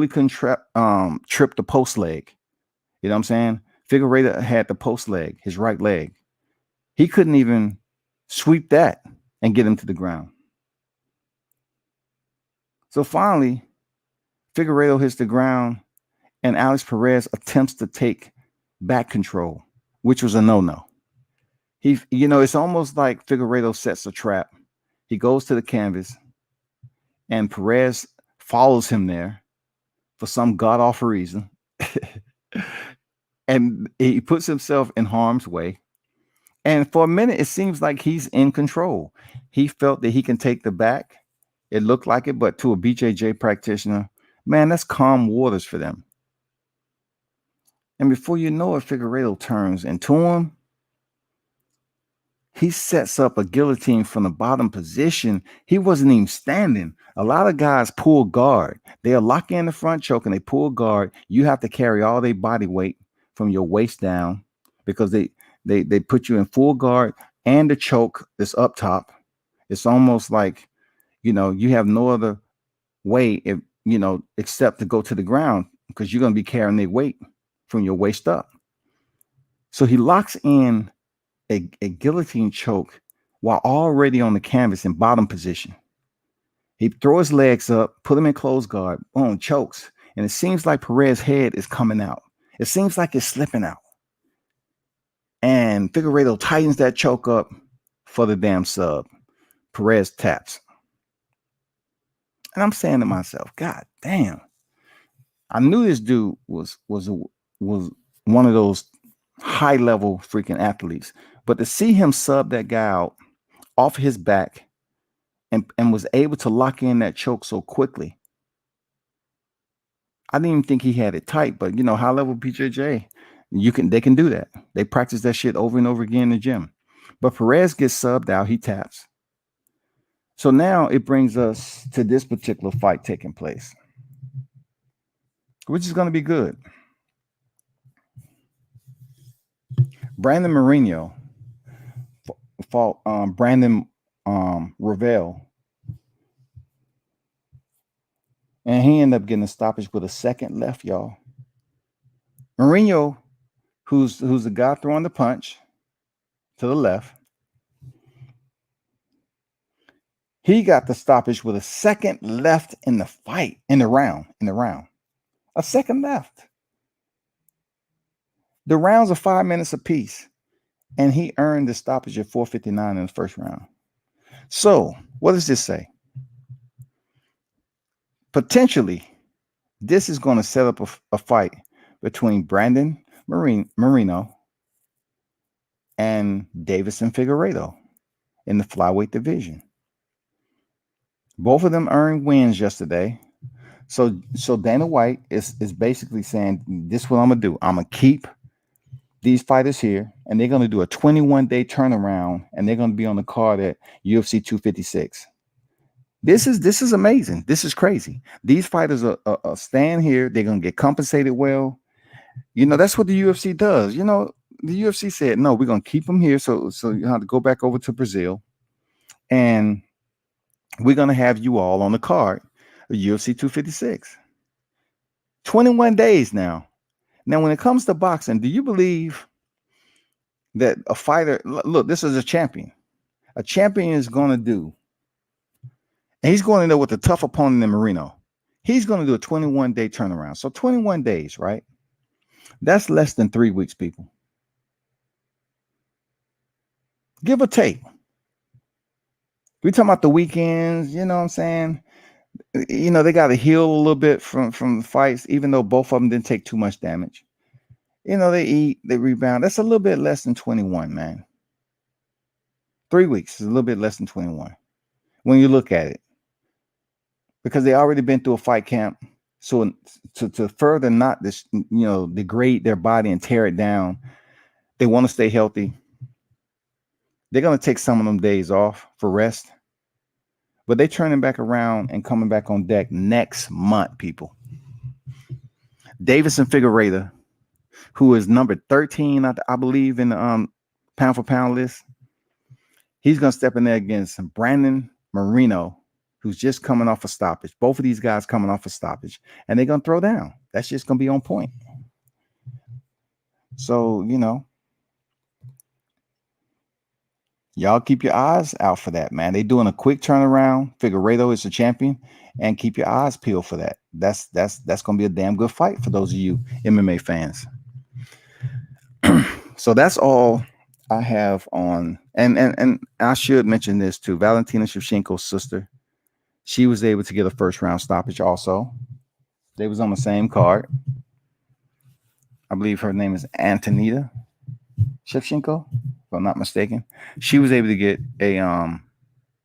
S1: couldn't trip the post leg. You know what I'm saying? Figueiredo had the post leg, his right leg. He couldn't even sweep that and get him to the ground. So finally, Figueiredo hits the ground, and Alex Perez attempts to take back control, which was a no-no. It's almost like Figueiredo sets a trap. He goes to the canvas, and Perez follows him there for some god-awful reason. And he puts himself in harm's way. And for a minute, it seems like he's in control. He felt that he can take the back. It looked like it, but to a BJJ practitioner, man, that's calm waters for them. And before you know it, Figueiredo turns into him. He sets up a guillotine from the bottom position. He wasn't even standing. A lot of guys pull guard. They'll lock in the front choke and they pull guard. You have to carry all their body weight from your waist down because they put you in full guard, and the choke is up top. It's almost like, you have no other way except to go to the ground because you're going to be carrying their weight from your waist up. So he locks in a guillotine choke while already on the canvas in bottom position. He throws his legs up, put him in close guard, boom, chokes. And it seems like Perez's head is coming out. It seems like it's slipping out. And Figueiredo tightens that choke up for the damn sub. Perez taps. And I'm saying to myself, God damn. I knew this dude was one of those high level freaking athletes. But to see him sub that guy out off his back and was able to lock in that choke so quickly. I didn't even think he had it tight, but high level BJJ, they can do that. They practice that shit over and over again in the gym. But Perez gets subbed out, he taps. So now it brings us to this particular fight taking place, which is going to be good. Brandon Moreno fought Brandon Ravel, and he ended up getting a stoppage with a second left, y'all. Moreno, who's the guy throwing the punch to the left, he got the stoppage with a second left in the fight, in the round. A second left. The rounds are 5 minutes apiece, and he earned the stoppage at 4:59 in the first round. So, what does this say? Potentially, this is going to set up a fight between Brandon Moreno and Deiveson Figueiredo in the flyweight division. Both of them earned wins yesterday. So Dana White is basically saying, this is what I'm going to do. I'm going to keep these fighters here, and they're going to do a 21-day turnaround, and they're going to be on the card at UFC 256. This is amazing. This is crazy. These fighters are staying here. They're going to get compensated well. That's what the UFC does. The UFC said, no, we're going to keep them here. So you have to go back over to Brazil, and we're going to have you all on the card of UFC 256. 21 days now. Now, when it comes to boxing, do you believe that a fighter, look, this is a champion. A champion is going to do, and he's going to know with a tough opponent in Moreno. He's going to do a 21-day turnaround. So 21 days, right? That's less than 3 weeks, people. Give or take. We're talking about the weekends, you know what I'm saying? They got to heal a little bit from the fights, even though both of them didn't take too much damage. They eat, they rebound. That's a little bit less than 21, man. 3 weeks is a little bit less than 21 when you look at it, because they already been through a fight camp. So to further not this, degrade their body and tear it down, they want to stay healthy. They're going to take some of them days off for rest, but they're turning back around and coming back on deck next month, people. Deiveson Figueiredo, who is number 13, I believe, in the pound for pound list, he's going to step in there against Brandon Moreno, who's just coming off a stoppage. Both of these guys coming off a stoppage, and they're going to throw down. That's just going to be on point. So, y'all keep your eyes out for that, man. They're doing a quick turnaround. Figueiredo is the champion, and keep your eyes peeled for that. That's going to be a damn good fight for those of you MMA fans. So that's all I have on, and I should mention this too. Valentina Shevchenko's sister, she was able to get a first round stoppage also. They was on the same card. I believe her name is Antonita Shevchenko, if I'm not mistaken. She was able to get a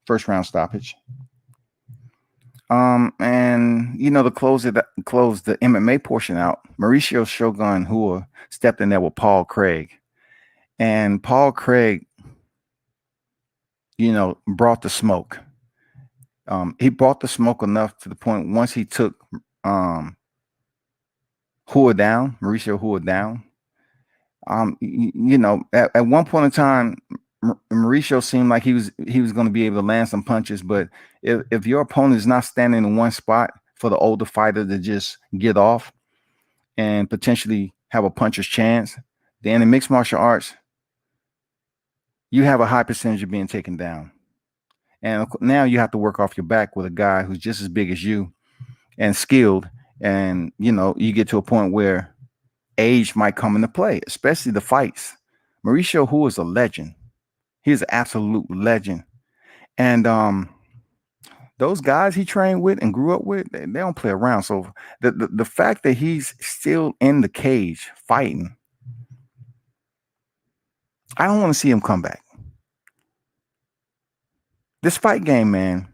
S1: first round stoppage. And to close the MMA portion out, Mauricio Shogun Hua stepped in there with Paul Craig. And Paul Craig, brought the smoke. He brought the smoke enough to the point once he took Mauricio Hua down. At one point in time, Mauricio seemed like he was going to be able to land some punches, but if your opponent is not standing in one spot for the older fighter to just get off and potentially have a puncher's chance, then in mixed martial arts, you have a high percentage of being taken down. And now you have to work off your back with a guy who's just as big as you and skilled. And, you get to a point where age might come into play, especially the fights. Mauricio, who is a legend, he's an absolute legend. And those guys he trained with and grew up with, they don't play around. So the fact that he's still in the cage fighting, I don't want to see him come back. This fight game, man,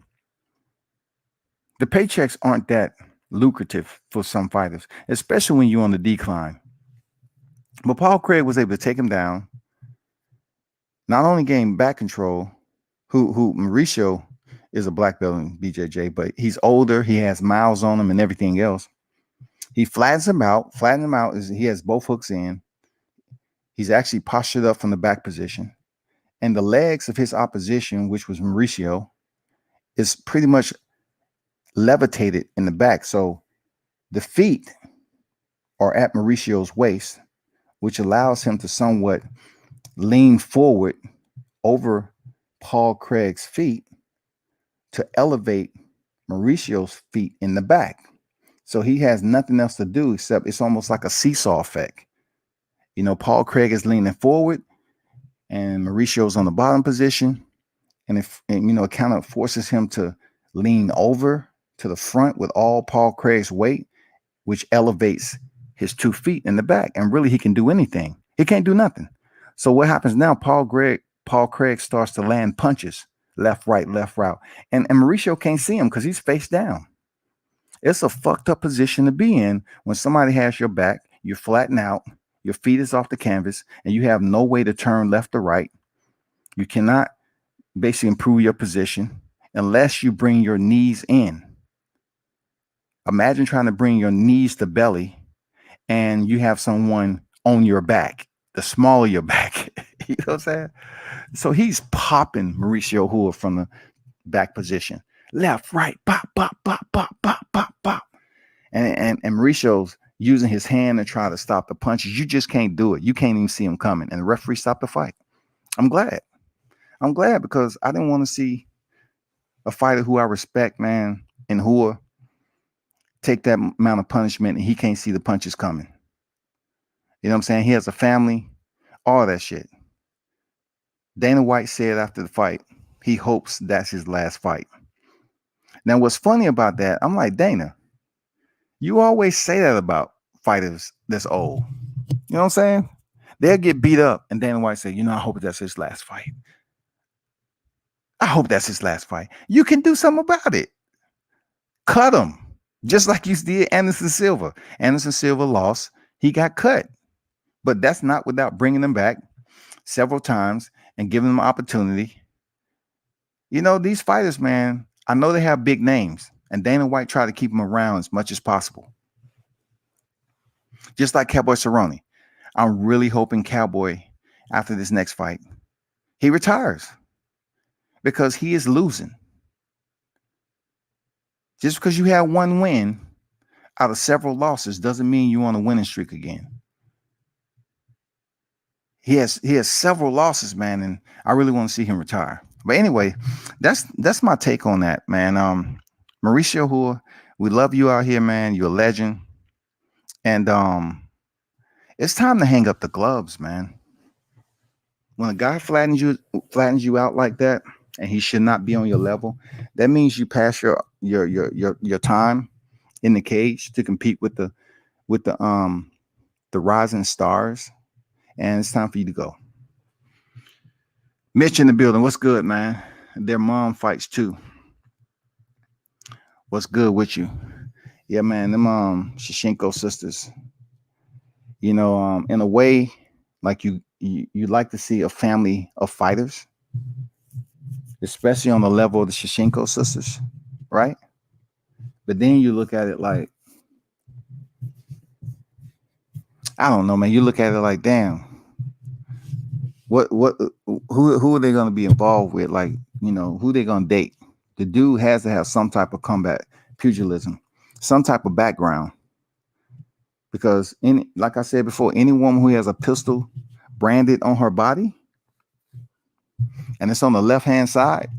S1: the paychecks aren't that lucrative for some fighters, especially when you're on the decline. But Paul Craig was able to take him down, not only gain back control, who Mauricio is a black belt in BJJ, but he's older, he has miles on him and everything else. He flattens him out. Flatten him out is he has both hooks in. He's actually postured up from the back position. And the legs of his opposition, which was Mauricio, is pretty much levitated in the back. So the feet are at Mauricio's waist, which allows him to somewhat lean forward over Paul Craig's feet to elevate Mauricio's feet in the back. So he has nothing else to do except it's almost like a seesaw effect. You know, Paul Craig is leaning forward and Mauricio's on the bottom position. And it kind of forces him to lean over to the front with all Paul Craig's weight, which elevates his 2 feet in the back. And really, he can do anything. He can't do nothing. So what happens now? Paul Craig starts to land punches, left, right. And Mauricio can't see him because he's face down. It's a fucked up position to be in when somebody has your back, you're flattened out, your feet is off the canvas, and you have no way to turn left or right. You cannot basically improve your position unless you bring your knees in. Imagine trying to bring your knees to belly and you have someone on your back, the small of your back. You know what I'm saying? So he's popping Mauricio Hua from the back position. Left, right, pop, pop, pop, pop, pop, pop, pop. And Mauricio's using his hand to try to stop the punches. You just can't do it. You can't even see him coming. And the referee stopped the fight. I'm glad because I didn't want to see a fighter who I respect, man, and Hua take that amount of punishment and he can't see the punches coming. You know what I'm saying? He has a family, all that shit. Dana White said after the fight, he hopes that's his last fight. Now, what's funny about that, I'm like, Dana, you always say that about fighters that's old. You know what I'm saying? They'll get beat up and Dana White say, I hope that's his last fight. I hope that's his last fight. You can do something about it. Cut him. Just like you did Anderson Silva. Anderson Silva lost. He got cut. But that's not without bringing him back several times and giving them opportunity. These fighters, man, I know they have big names. And Dana White tried to keep them around as much as possible. Just like Cowboy Cerrone. I'm really hoping Cowboy, after this next fight, he retires. Because he is losing. Just because you have one win out of several losses doesn't mean you're on a winning streak again. He has several losses, man, and I really want to see him retire. But anyway, that's my take on that, man. Mauricio Hua, we love you out here, man. You're a legend. And it's time to hang up the gloves, man. When a guy flattens you out like that, and he should not be on your level, that means you pass your time in the cage to compete with the rising stars, and it's time for you to go. Mitch in the building, what's good, man? Their mom fights too. What's good with you? Yeah, man, them Shashenko sisters. In a way, like you like to see a family of fighters, especially on the level of the Shashenko sisters, right? But then you look at it like, I don't know, man. You look at it like, damn, who are they going to be involved with? Like, who they going to date? The dude has to have some type of combat pugilism, some type of background. Because like I said before, any woman who has a pistol branded on her body and it's on the left-hand side,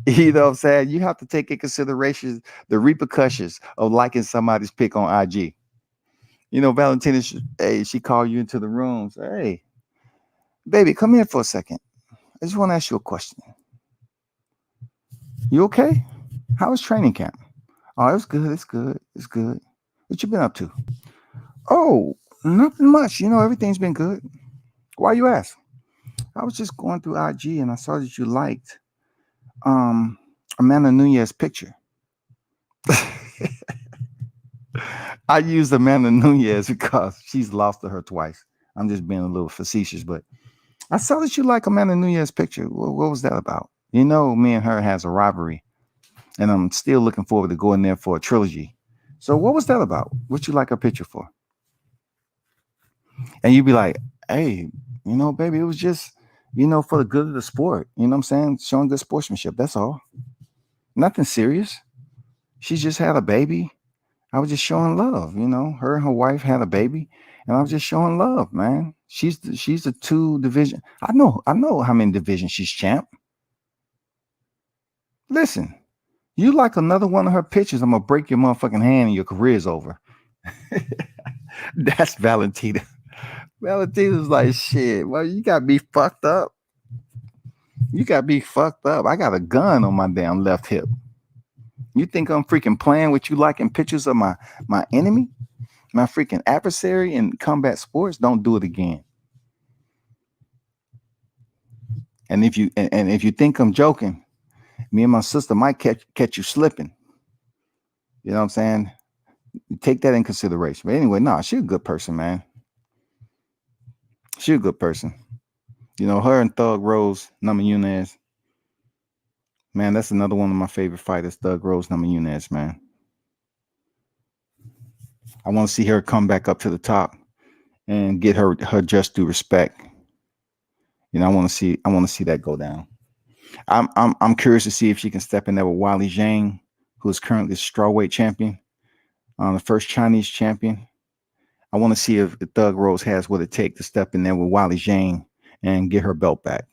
S1: you know what I'm saying? You have to take in consideration the repercussions of liking somebody's pic on IG. You Valentina, hey, she called you into the room. Say, hey, baby, come here for a second. I just want to ask you a question. You okay? How was training camp? Oh, it's good. It's good. It's good. What you been up to? Oh, nothing much. Everything's been good. Why you ask? I was just going through IG and I saw that you liked um Amanda Nunez picture. I used Amanda Nunez because she's lost to her twice. I'm just being a little facetious, but I saw that you like Amanda Nunez picture. What was that about? Me and her has a rivalry, and I'm still looking forward to going there for a trilogy. So what was that about? What you like her picture for? And you'd be like, hey, baby, it was just, for the good of the sport. You know what I'm saying? Showing good sportsmanship. That's all. Nothing serious. She just had a baby. I was just showing love. Her and her wife had a baby, and I was just showing love, man. She's a 2 division. I know how many divisions she's champ. Listen, you like another one of her pictures, I'm gonna break your motherfucking hand and your career's over. That's Valentina. Valentina's like, shit. Well, you got me fucked up. You got me fucked up. I got a gun on my damn left hip. You think I'm freaking playing with you liking pictures of my enemy, my freaking adversary in combat sports? Don't do it again. And if you think I'm joking, me and my sister might catch you slipping. You know what I'm saying? Take that in consideration. But anyway, no, she's a good person, man. She's a good person. Her and Thug Rose Namajunas. Man, that's another one of my favorite fighters, Thug Rose Namajunas, man. I want to see her come back up to the top and get her just due respect. I want to see that go down. I'm curious to see if she can step in there with Wally Zhang, who is currently the strawweight champion, the first Chinese champion. I want to see if Thug Rose has what it takes to step in there with Wally Zhang and get her belt back.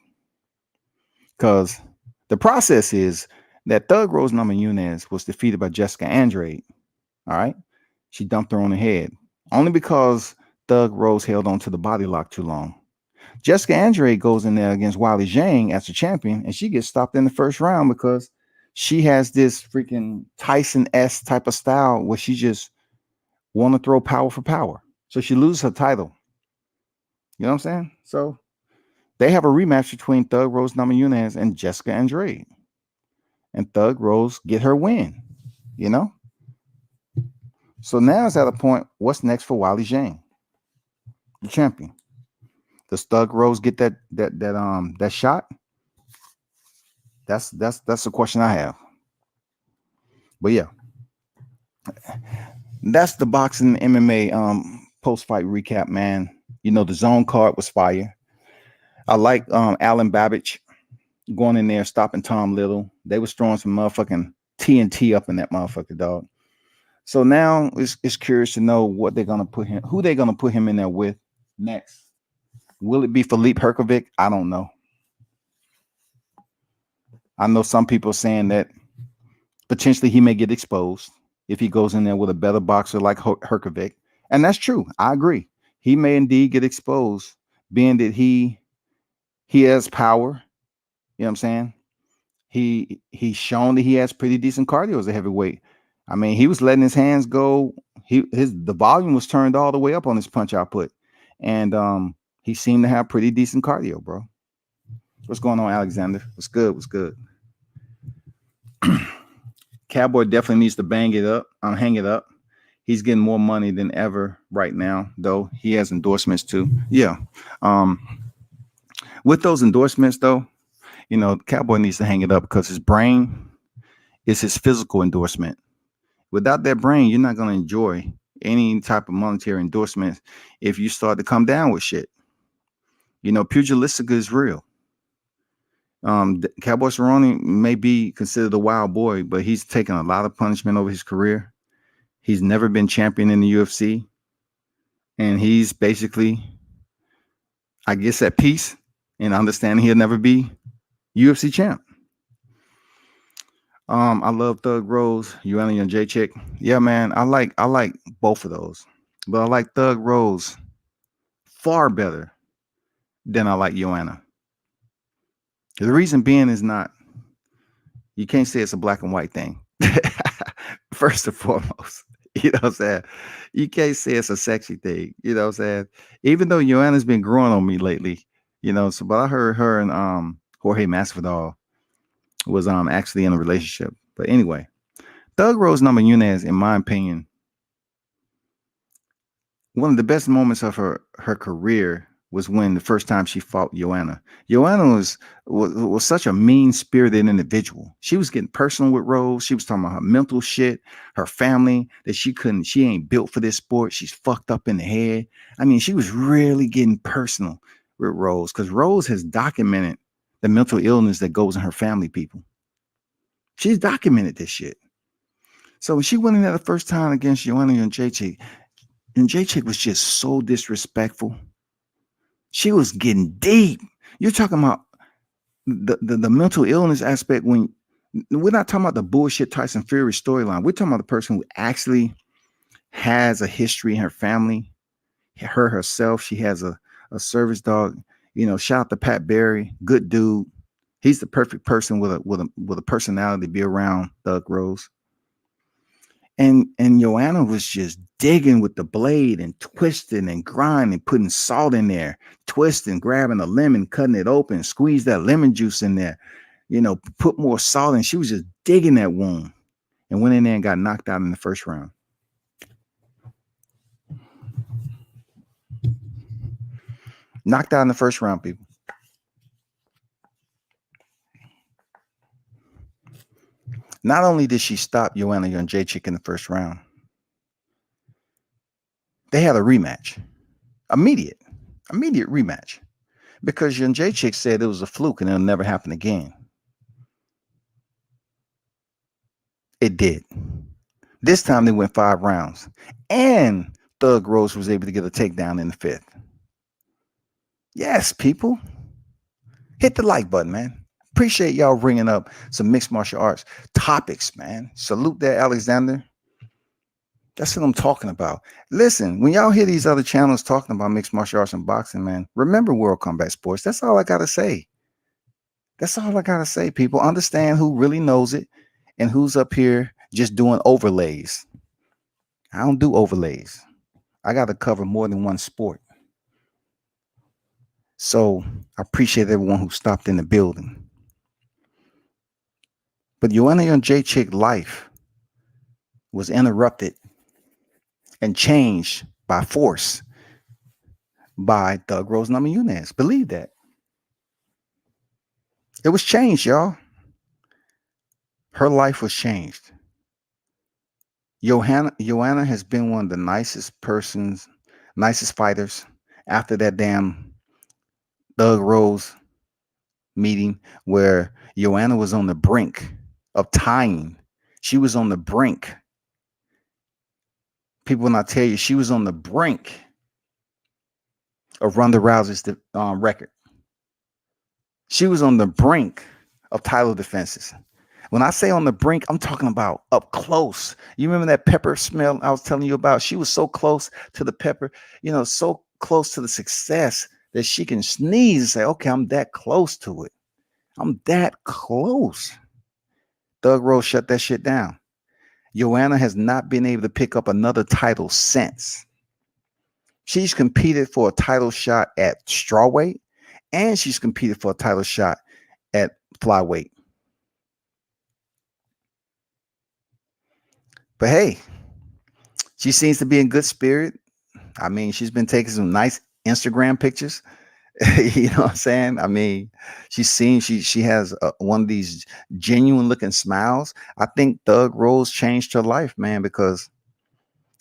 S1: Because the process is that Thug Rose Namajunas was defeated by Jessica Andrade. All right. She dumped her on the head only because Thug Rose held on to the body lock too long. Jessica Andrade goes in there against Wally Zhang as the champion, and she gets stopped in the first round because she has this freaking Tyson-esque type of style where she just want to throw power for power. So she loses her title. You know what I'm saying? So they have a rematch between Thug Rose Namajunas and Jessica Andrade. And Thug Rose get her win. So now it's at a point, what's next for Wally Zhang, the champion? Does Thug Rose get that shot? That's the question I have. But yeah, that's the boxing MMA post fight recap, man. The zone card was fire. I like Alan Babbage going in there stopping Tom Little. They was throwing some motherfucking TNT up in that motherfucker, dog. So now it's curious to know what they're gonna put him, who they're gonna put him in there with next. Will it be Filip Hrgovic? I don't know. I know some people saying that potentially he may get exposed if he goes in there with a better boxer like Hrgovic. And that's true. I agree. He may indeed get exposed, being that he has power. You know what I'm saying? He's shown that he has pretty decent cardio as a heavyweight. I mean, he was letting his hands go. The volume was turned all the way up on his punch output. And he seemed to have pretty decent cardio, bro. What's going on, Alexander? What's good? What's good? Cowboy definitely needs to hang it up. He's getting more money than ever right now, though. He has endorsements too. Yeah. With those endorsements, though, Cowboy needs to hang it up because his brain is his physical endorsement. Without that brain, you're not going to enjoy any type of monetary endorsements if you start to come down with shit. Pugilistica is real. Cowboy Cerrone may be considered a wild boy, but he's taken a lot of punishment over his career. He's never been champion in the UFC. And he's basically, I guess, at peace and understanding he'll never be UFC champ. I love Thug Rose, Joanna and J Chick. Yeah, man, I like both of those. But I like Thug Rose far better than I like Joanna. The reason being is not, you can't say it's a black and white thing. First and foremost, you know what I'm saying? You can't say it's a sexy thing, you know what I'm saying? Even though Joanna's been growing on me lately, so but I heard her and Jorge Masvidal was actually in a relationship. But anyway, Thug Rose Namajunas, in my opinion, one of the best moments of her career was when the first time she fought Joanna. Joanna was such a mean spirited individual. She was getting personal with Rose. She was talking about her mental shit, her family, that she ain't built for this sport. She's fucked up in the head. I mean, she was really getting personal with Rose because Rose has documented the mental illness that goes in her family, people. She's documented this shit. So when she went in there the first time against Joanna and Jacek, and Jacek was just so disrespectful. She was getting deep. You're talking about the mental illness aspect when we're not talking about the bullshit Tyson Fury storyline. We're talking about the person who actually has a history in her family. Her herself, she has a service dog. Shout out to Pat Barry, good dude. He's the perfect person with a personality to be around Thug Rose. And Joanna was just digging with the blade and twisting and grinding, putting salt in there, twisting, grabbing a lemon, cutting it open, squeeze that lemon juice in there, put more salt in. She was just digging that wound and went in there and got knocked out in the first round. Knocked out in the first round, people. Not only did she stop Joanna Jędrzejczyk in the first round, they had a rematch. Immediate rematch. Because Jędrzejczyk said it was a fluke and it'll never happen again. It did. This time they went 5 rounds. And Thug Rose was able to get a takedown in the 5th. Yes, people. Hit the like button, man. Appreciate y'all bringing up some mixed martial arts topics, man. Salute that, Alexander. That's what I'm talking about. Listen, when y'all hear these other channels talking about mixed martial arts and boxing, man, remember World Combat Sports. That's all I got to say. That's all I got to say, people. Understand who really knows it and who's up here just doing overlays. I don't do overlays. I got to cover more than one sport. So I appreciate everyone who stopped in the building. But Joanna Jędrzejczyk's life was interrupted and changed by force by Thug Rose Namajunas. Believe that. It was changed, y'all. Her life was changed. Joanna has been one of the nicest fighters after that damn Thug Rose meeting where Joanna was on the brink of tying. She was on the brink. People will not tell you she was on the brink of Ronda Rousey's record. She was on the brink of title defenses. When I say on the brink, I'm talking about up close. You remember that pepper smell I was telling you about? She was so close to the pepper, so close to the success that she can sneeze and say, okay, I'm that close to it. I'm that close. Thug Rose shut that shit down. Joanna has not been able to pick up another title since. She's competed for a title shot at strawweight, and she's competed for a title shot at flyweight. But hey, she seems to be in good spirit. I mean, she's been taking some nice Instagram pictures. You know what I'm saying? I mean, she has one of these genuine looking smiles. I think Thug Rose changed her life, man, because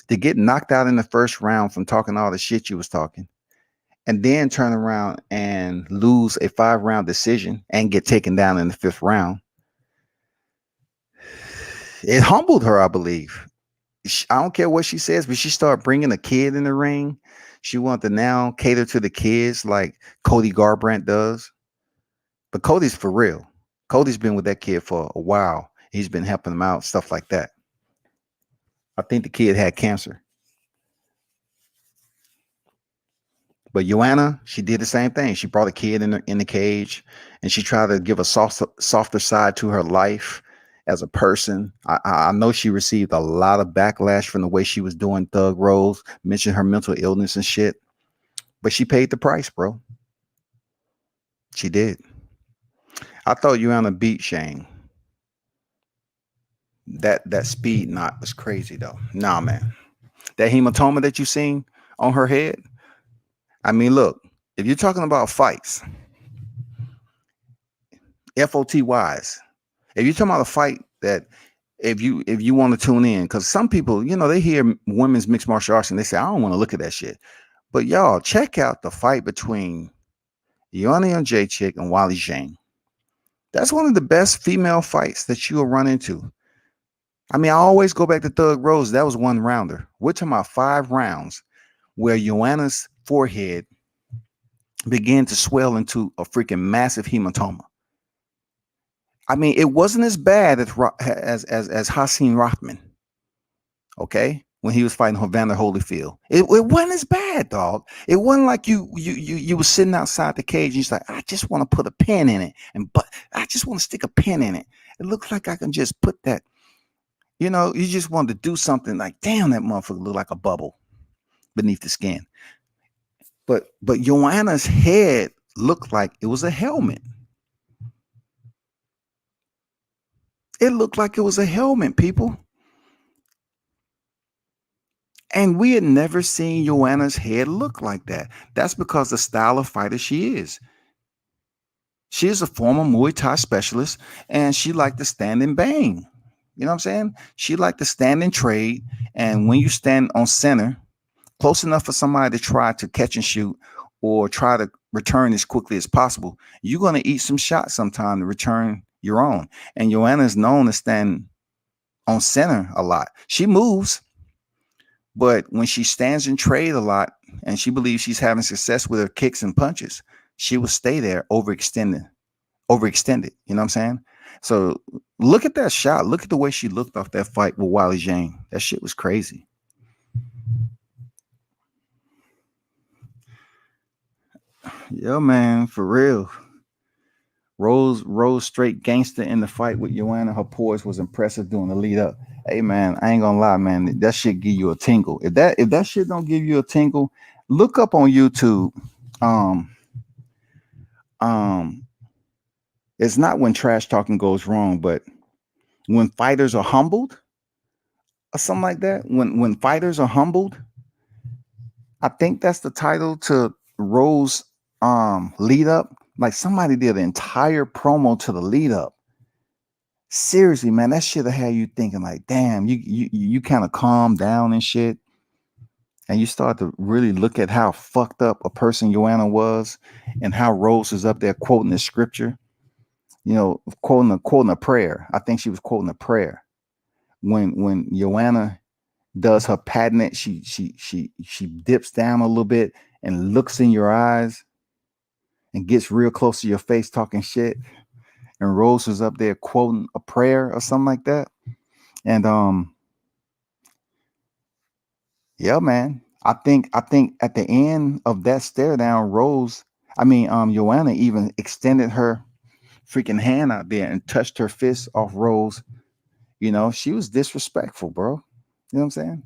S1: to get knocked out in the first round from talking all the shit you was talking, and then turn around and lose a 5-round decision and get taken down in the 5th round, it humbled her, I believe. I don't care what she says, but she started bringing a kid in the ring. She wanted to now cater to the kids like Cody Garbrandt does. But Cody's for real. Cody's been with that kid for a while. He's been helping him out, stuff like that. I think the kid had cancer. But Joanna, she did the same thing. She brought a kid in the cage, and she tried to give a softer side to her life as a person. I know she received a lot of backlash from the way she was doing Thug Rose, mentioned her mental illness and shit. But she paid the price, bro. She did. I thought Joanna beat Shane. That speed knot was crazy though. Nah, man. That hematoma that you seen on her head. I mean, look, if you're talking about fights, FOTYs, if you're talking about a fight that if you want to tune in, because some people, they hear women's mixed martial arts and they say, I don't want to look at that shit. But y'all, check out the fight between Joanna Jacek and Wally Zhang. That's one of the best female fights that you'll run into. I mean, I always go back to Thug Rose. That was one rounder. We're talking about 5 rounds where Joanna's forehead began to swell into a freaking massive hematoma. I mean, it wasn't as bad as Hassan Rothman, okay, when he was fighting Evander Holyfield. It wasn't as bad, dog. It wasn't like you were sitting outside the cage and you're like, I just want to put a pin in it, but I just want to stick a pin in it. It looks like I can just put that. You just wanted to do something like, damn, that motherfucker look like a bubble beneath the skin. But Joanna's head looked like it was a helmet. It looked like it was a helmet, people. And we had never seen Joanna's head look like that. That's because the style of fighter she is. She is a former Muay Thai specialist, and she liked to stand and bang. You know what I'm saying? She liked to stand and trade. And when you stand on center, close enough for somebody to try to catch and shoot or try to return as quickly as possible, you're going to eat some shots sometime to return your own. And Joanna is known to stand on center a lot. She moves, but when she stands and trade a lot and she believes she's having success with her kicks and punches, she will stay there overextended. You know what I'm saying? So look at that shot. Look at the way she looked off that fight with Wally Zhang. That shit was crazy. Yeah, man, for real. Rose straight gangster in the fight with Joanna. Her poise was impressive during the lead up. Hey man, I ain't gonna lie, man. That shit give you a tingle. If that shit don't give you a tingle, look up on YouTube. Um, um, it's not when trash talking goes wrong, but when fighters are humbled or something like that. When fighters are humbled, I think that's the title to Rose lead up. Like somebody did an entire promo to the lead up. Seriously, man, that shit will have you thinking like, damn, you kind of calm down and shit. And you start to really look at how fucked up a person Joanna was and how Rose is up there quoting the scripture, quoting a prayer. I think she was quoting a prayer. When Joanna does her patent, she dips down a little bit and looks in your eyes and gets real close to your face talking shit. And Rose was up there quoting a prayer or something like that. And yeah, man. I think at the end of that stare down, Joanna even extended her freaking hand out there and touched her fist off Rose. She was disrespectful, bro. You know what I'm saying?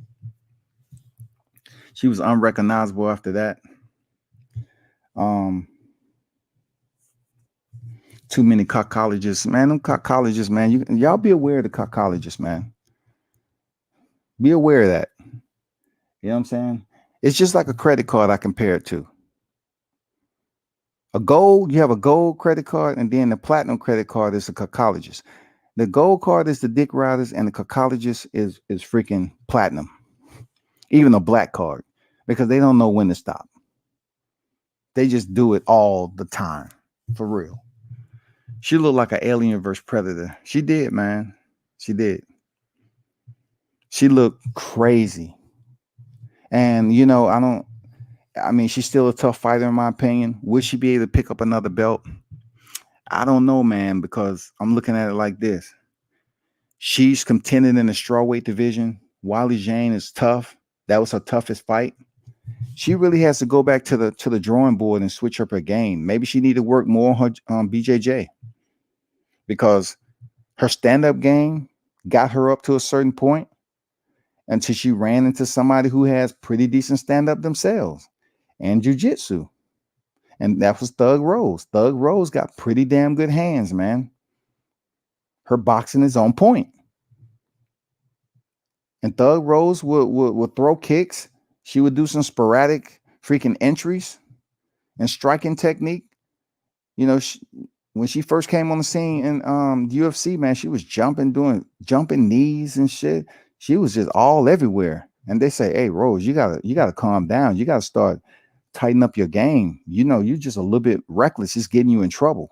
S1: She was unrecognizable after that. Um, Too many cockologists, man. Them cockologists, man. Y'all be aware of the cockologists, man. Be aware of that. You know what I'm saying? It's just like a credit card I compare it to. You have a gold credit card, and then the platinum credit card is the coccologist. The gold card is the dick riders, and the coccologist is freaking platinum. Even a black card, because they don't know when to stop. They just do it all the time. For real. She looked like an alien versus predator. She did, man. She did. She looked crazy. And she's still a tough fighter in my opinion. Would she be able to pick up another belt? I don't know, man, because I'm looking at it like this. She's contending in the strawweight division. Wally Jane is tough. That was her toughest fight. She really has to go back to the drawing board and switch up her game. Maybe she need to work more on her BJJ, because her stand-up game got her up to a certain point until she ran into somebody who has pretty decent stand-up themselves and jiu-jitsu. And that was Thug Rose. Thug Rose got pretty damn good hands, man. Her boxing is on point. And Thug Rose would throw kicks. She would do some sporadic freaking entries and striking technique. You know, when she first came on the scene in the UFC, man, she was doing jumping knees and shit. She was just all everywhere. And they say, "Hey, Rose, you gotta calm down. You gotta start tighten up your game. You know, you're just a little bit reckless. It's getting you in trouble."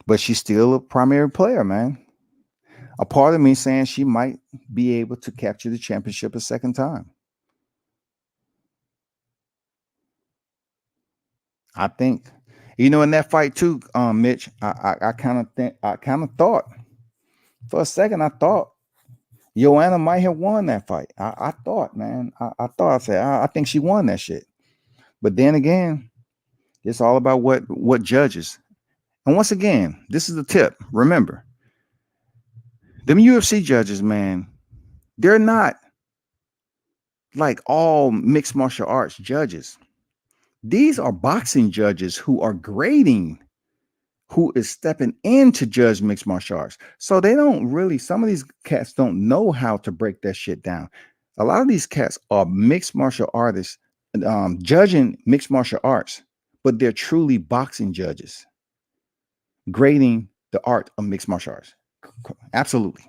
S1: But she's still a primary player, man. A part of me saying she might be able to capture the championship a second time. I think, in that fight too, Mitch, I kind of thought for a second, I thought Joanna might have won that fight. I thought, man, I thought, I said, I think she won that shit. But then again, it's all about what judges. And once again, this is the tip. Remember, them UFC judges, man, they're not like all mixed martial arts judges. These are boxing judges who are grading who is stepping in to judge mixed martial arts. So they don't really, some of these cats don't know how to break that shit down. A lot of these cats are mixed martial artists, judging mixed martial arts, but they're truly boxing judges, grading the art of mixed martial arts. Absolutely.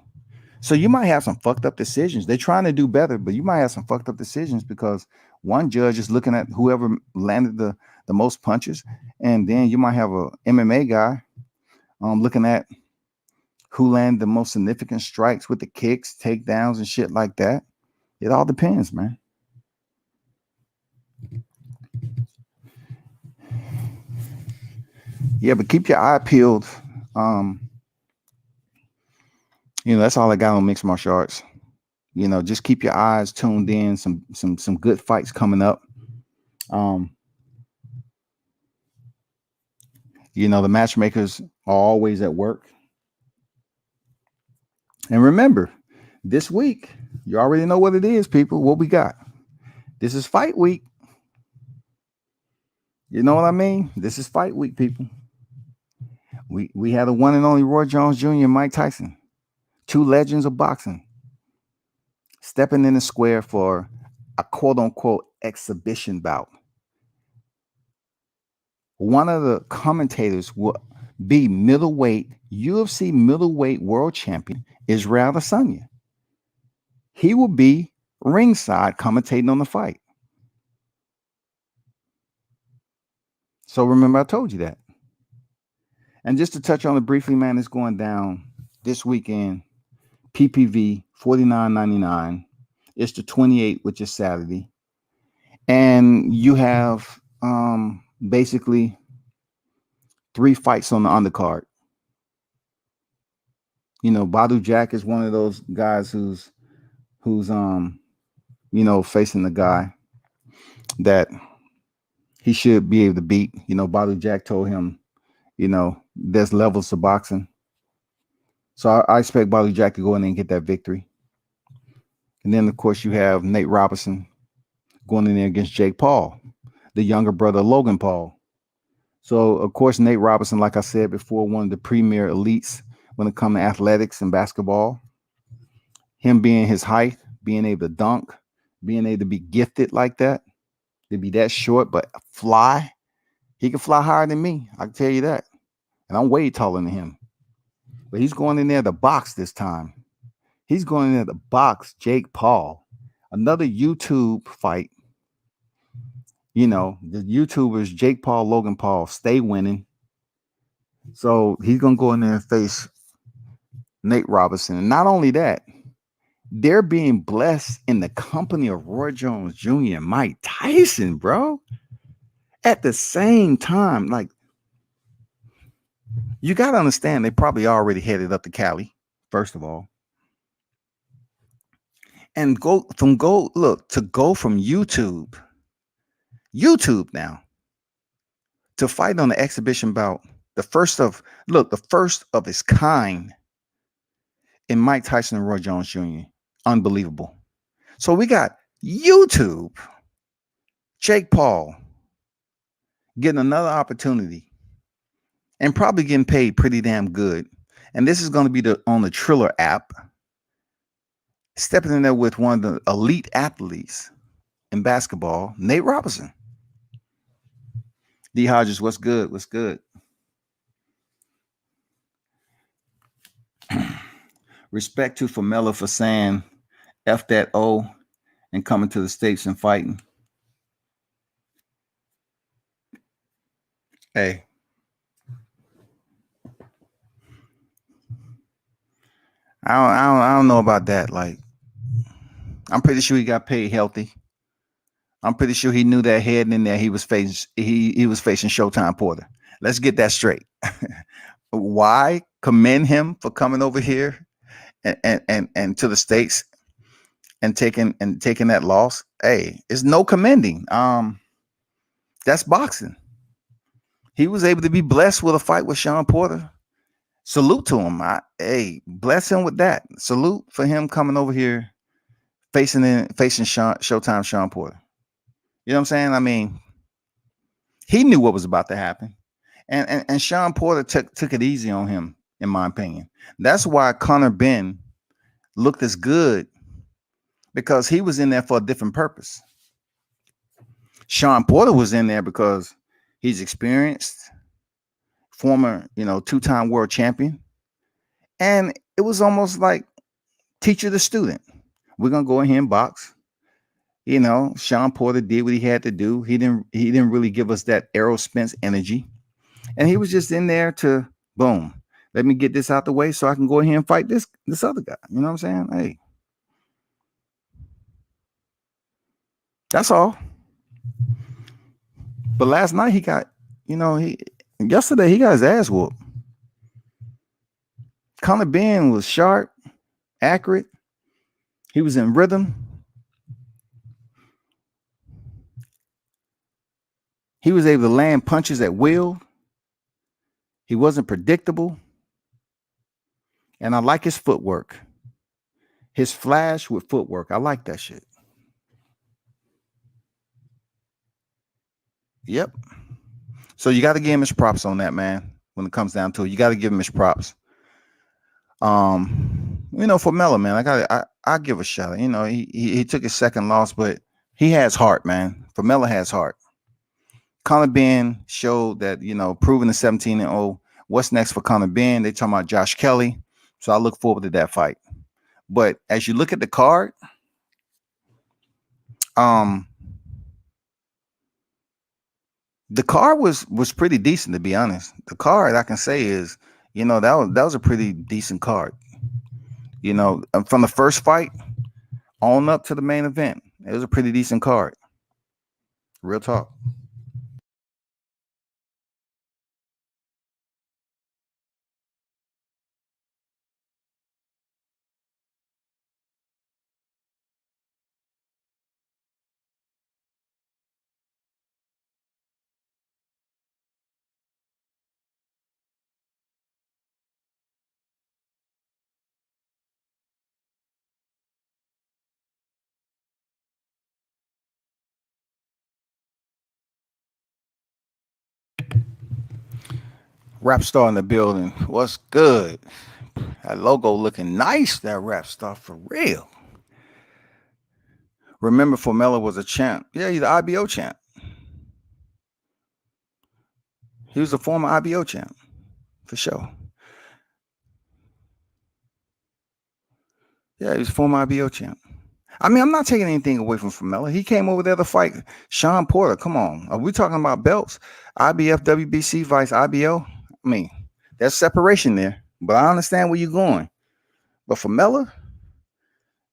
S1: So you might have some fucked up decisions. They're trying to do better, but you might have some fucked up decisions because one judge is looking at whoever landed the most punches, and then you might have a MMA guy looking at who landed the most significant strikes with the kicks, takedowns, and shit like that. It all depends, man. Yeah, but keep your eye peeled. That's all I got on mixed martial arts. Just keep your eyes tuned in. Some good fights coming up. The matchmakers are always at work. And remember, this week, you already know what it is, people. What we got? This is fight week. You know what I mean? This is fight week, people. We had the one and only Roy Jones Jr. and Mike Tyson, two legends of boxing, stepping in the square for a quote unquote exhibition bout. One of the commentators will be UFC middleweight world champion Israel Adesanya. He will be ringside commentating on the fight. So remember, I told you that. And just to touch on it briefly, man, it's going down this weekend. PPV $49.99. It's the 28th, which is Saturday. And you have basically 3 fights on the undercard. Badu Jack is one of those guys who's facing the guy that he should be able to beat. Badu Jack told him, there's levels to boxing. So I expect Badu Jack to go in there and get that victory. And then, of course, you have Nate Robinson going in there against Jake Paul, the younger brother of Logan Paul. So, of course, Nate Robinson, like I said before, one of the premier elites when it comes to athletics and basketball. Him being his height, being able to dunk, being able to be gifted like that, to be that short, but fly. He can fly higher than me. I can tell you that. And I'm way taller than him. But he's going in there to box this time. He's going in there to box Jake Paul. Another YouTube fight. The YouTubers, Jake Paul, Logan Paul, stay winning. So he's going to go in there and face Nate Robinson. And not only that, they're being blessed in the company of Roy Jones Jr. and Mike Tyson, bro. At the same time, like, You got to understand they probably already headed up to Cali, first of all. And go from YouTube now to fight on the exhibition bout, the first of its kind in Mike Tyson and Roy Jones Jr. Unbelievable. So we got YouTube, Jake Paul getting another opportunity and probably getting paid pretty damn good. And this is going to be on the Triller app, stepping in there with one of the elite athletes in basketball, Nate Robinson. D Hodges, what's good? What's good? Respect to Famela for saying F that O and coming to the States and fighting. Hey, I don't know about that. Like, I'm pretty sure he got paid healthy. I'm pretty sure he knew that heading in there he was facing Showtime Porter. Let's get that straight. Why commend him for coming over here and to the States and taking that loss? Hey, it's no commending. That's boxing. He was able to be blessed with a fight with Shawn Porter. Salute to him. Hey, bless him with that. Salute for him coming over here facing Showtime Shawn Porter. You know what I'm saying? I mean, he knew what was about to happen. And Shawn Porter took it easy on him, in my opinion. That's why Conor Benn looked as good, because he was in there for a different purpose. Shawn Porter was in there because he's experienced, former, two-time world champion. And it was almost like teacher to student. We're gonna go in here and box. Shawn Porter did what he had to do. He didn't really give us that Errol Spence energy. And he was just in there to boom. Let me get this out the way so I can go ahead and fight this other guy. You know what I'm saying? Hey. That's all. But last night yesterday he got his ass whooped. Conor Benn was sharp, accurate. He was in rhythm. He was able to land punches at will. He wasn't predictable. And I like his footwork. His flash with footwork. I like that shit. Yep. So you got to give him his props on that, man. When it comes down to it, you got to give him his props. For Melo, man, I give a shout out. He took his second loss, but he has heart, man. Melo has heart. Conor Benn showed that, proving the 17-0. What's next for Conor Benn? They talking about Josh Kelly. So I look forward to that fight. But as you look at the card, the card was pretty decent, to be honest. The card, I can say, is, that was a pretty decent card. From the first fight on up to the main event, it was a pretty decent card. Real talk. Rap star in the building. What's good? That logo looking nice. That rap star for real. Remember, Formella was a champ. Yeah, he's the IBO champ. He was a former IBO champ, for sure. Yeah, he was a former IBO champ. I mean, I'm not taking anything away from Formella. He came over there to fight Shawn Porter. Come on. Are we talking about belts? IBF, WBC, vice IBO? I mean, there's separation there, but I understand where you're going. But Formella,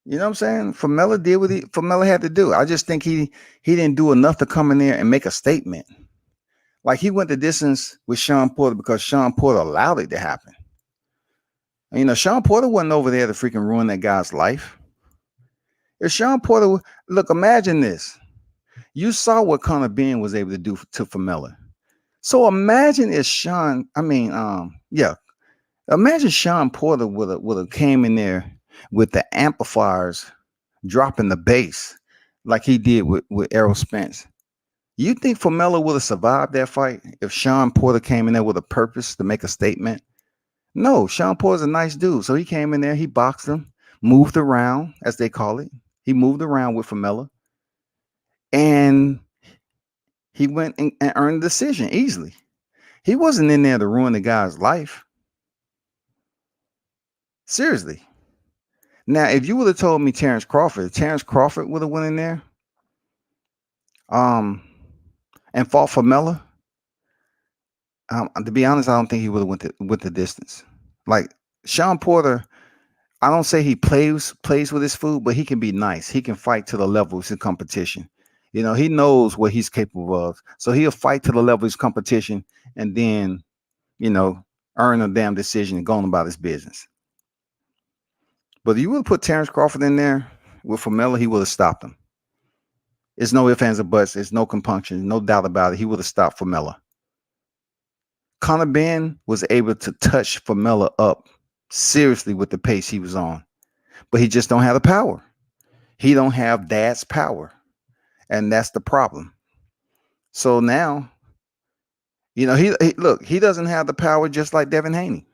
S1: you know what I'm saying? Formella did what Formella had to do. I just think he didn't do enough to come in there and make a statement. Like he went the distance with Shawn Porter because Shawn Porter allowed it to happen. And, Shawn Porter wasn't over there to freaking ruin that guy's life. If Shawn Porter, look, imagine this. You saw what Conor Benn was able to do to Famela. So imagine if imagine Shawn Porter would have came in there with the amplifiers dropping the bass like he did with Errol Spence. You think Famela would have survived that fight if Shawn Porter came in there with a purpose to make a statement? No, Shawn Porter's a nice dude. So he came in there, he boxed him, moved around, as they call it. He moved around with Famela. And he went and earned a decision easily. He wasn't in there to ruin the guy's life. Seriously. Now, if you would have told me Terrence Crawford would have went in there um, and fought Famela, to be honest, I don't think he would have went the distance. Like Shawn Porter, I don't say he plays with his food, but he can be nice. He can fight to the level of his competition. He knows what he's capable of. So he'll fight to the level of his competition and then, earn a damn decision and go on about his business. But if you would have put Terrence Crawford in there with Famela, he would have stopped him. There's no ifs, ands, or buts. There's no compunction, no doubt about it. He would have stopped Famela. Conor Benn was able to touch Famela up seriously with the pace he was on. But he just don't have the power. He don't have dad's power. And that's the problem. So now, he doesn't have the power just like Devin Haney.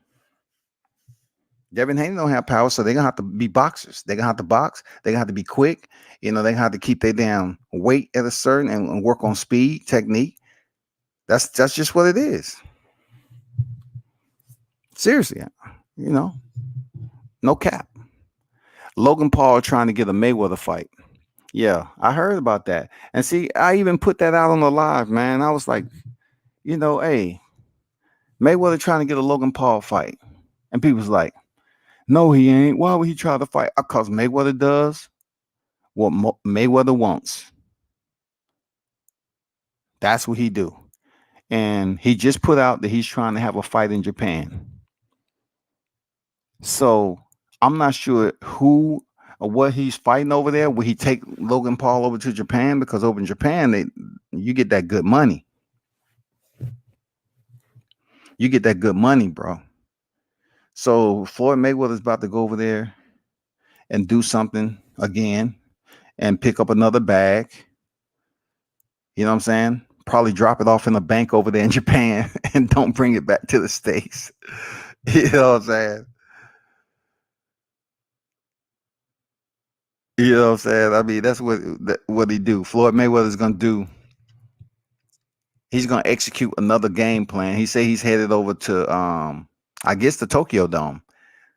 S1: Devin Haney don't have power, so they're gonna have to be boxers. They're gonna have to box. They're gonna have to be quick. They're gonna have to keep their damn weight at a certain and work on speed, technique. That's just what it is. Seriously, no cap. Logan Paul trying to get a Mayweather fight. Yeah, I heard about that. And see, I even put that out on the live, man. I was like, hey, Mayweather trying to get a Logan Paul fight. And people's like, no, he ain't. Why would he try to fight? Because Mayweather does what Mayweather wants. That's what he do. And he just put out that he's trying to have a fight in Japan. So I'm not sure who or what he's fighting over there. Will he take Logan Paul over to Japan? Because over in Japan, you get that good money. You get that good money, bro. So Floyd Mayweather's about to go over there and do something again and pick up another bag. You know what I'm saying? Probably drop it off in a bank over there in Japan and don't bring it back to the States. You know what I'm saying? You know what I'm saying? I mean, that's what he do. Floyd Mayweather's gonna do. He's gonna execute another game plan. He say he's headed over to I guess the Tokyo Dome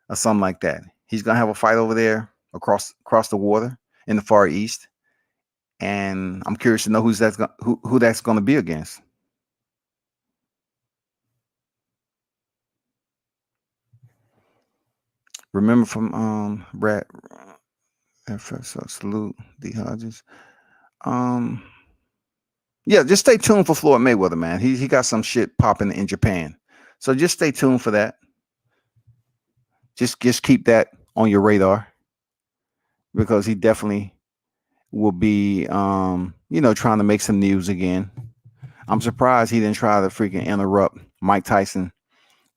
S1: or something like that. He's gonna have a fight over there across the water in the Far East. And I'm curious to know who that's gonna be against. Remember from Brad FSO, salute D Hodges. Yeah, just stay tuned for Floyd Mayweather, man. He got some shit popping in Japan. So just stay tuned for that. Just keep that on your radar because he definitely will be trying to make some news again. I'm surprised he didn't try to freaking interrupt Mike Tyson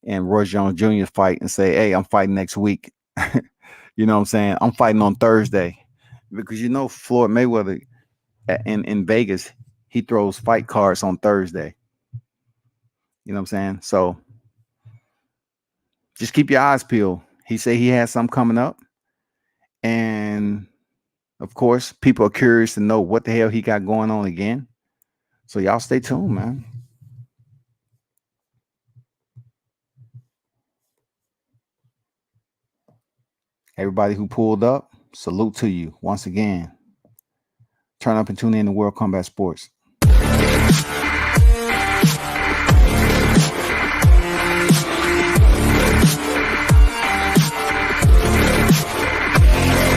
S1: and Roy Jones Jr. fight and say, hey, I'm fighting next week. You know what I'm saying? I'm fighting on Thursday. Because Floyd Mayweather in Vegas, he throws fight cards on Thursday. You know what I'm saying? So just keep your eyes peeled. He said he has something coming up. And of course, people are curious to know what the hell he got going on again. So y'all stay tuned, man. Everybody who pulled up, salute to you once again. Turn up and tune in to World Combat Sports.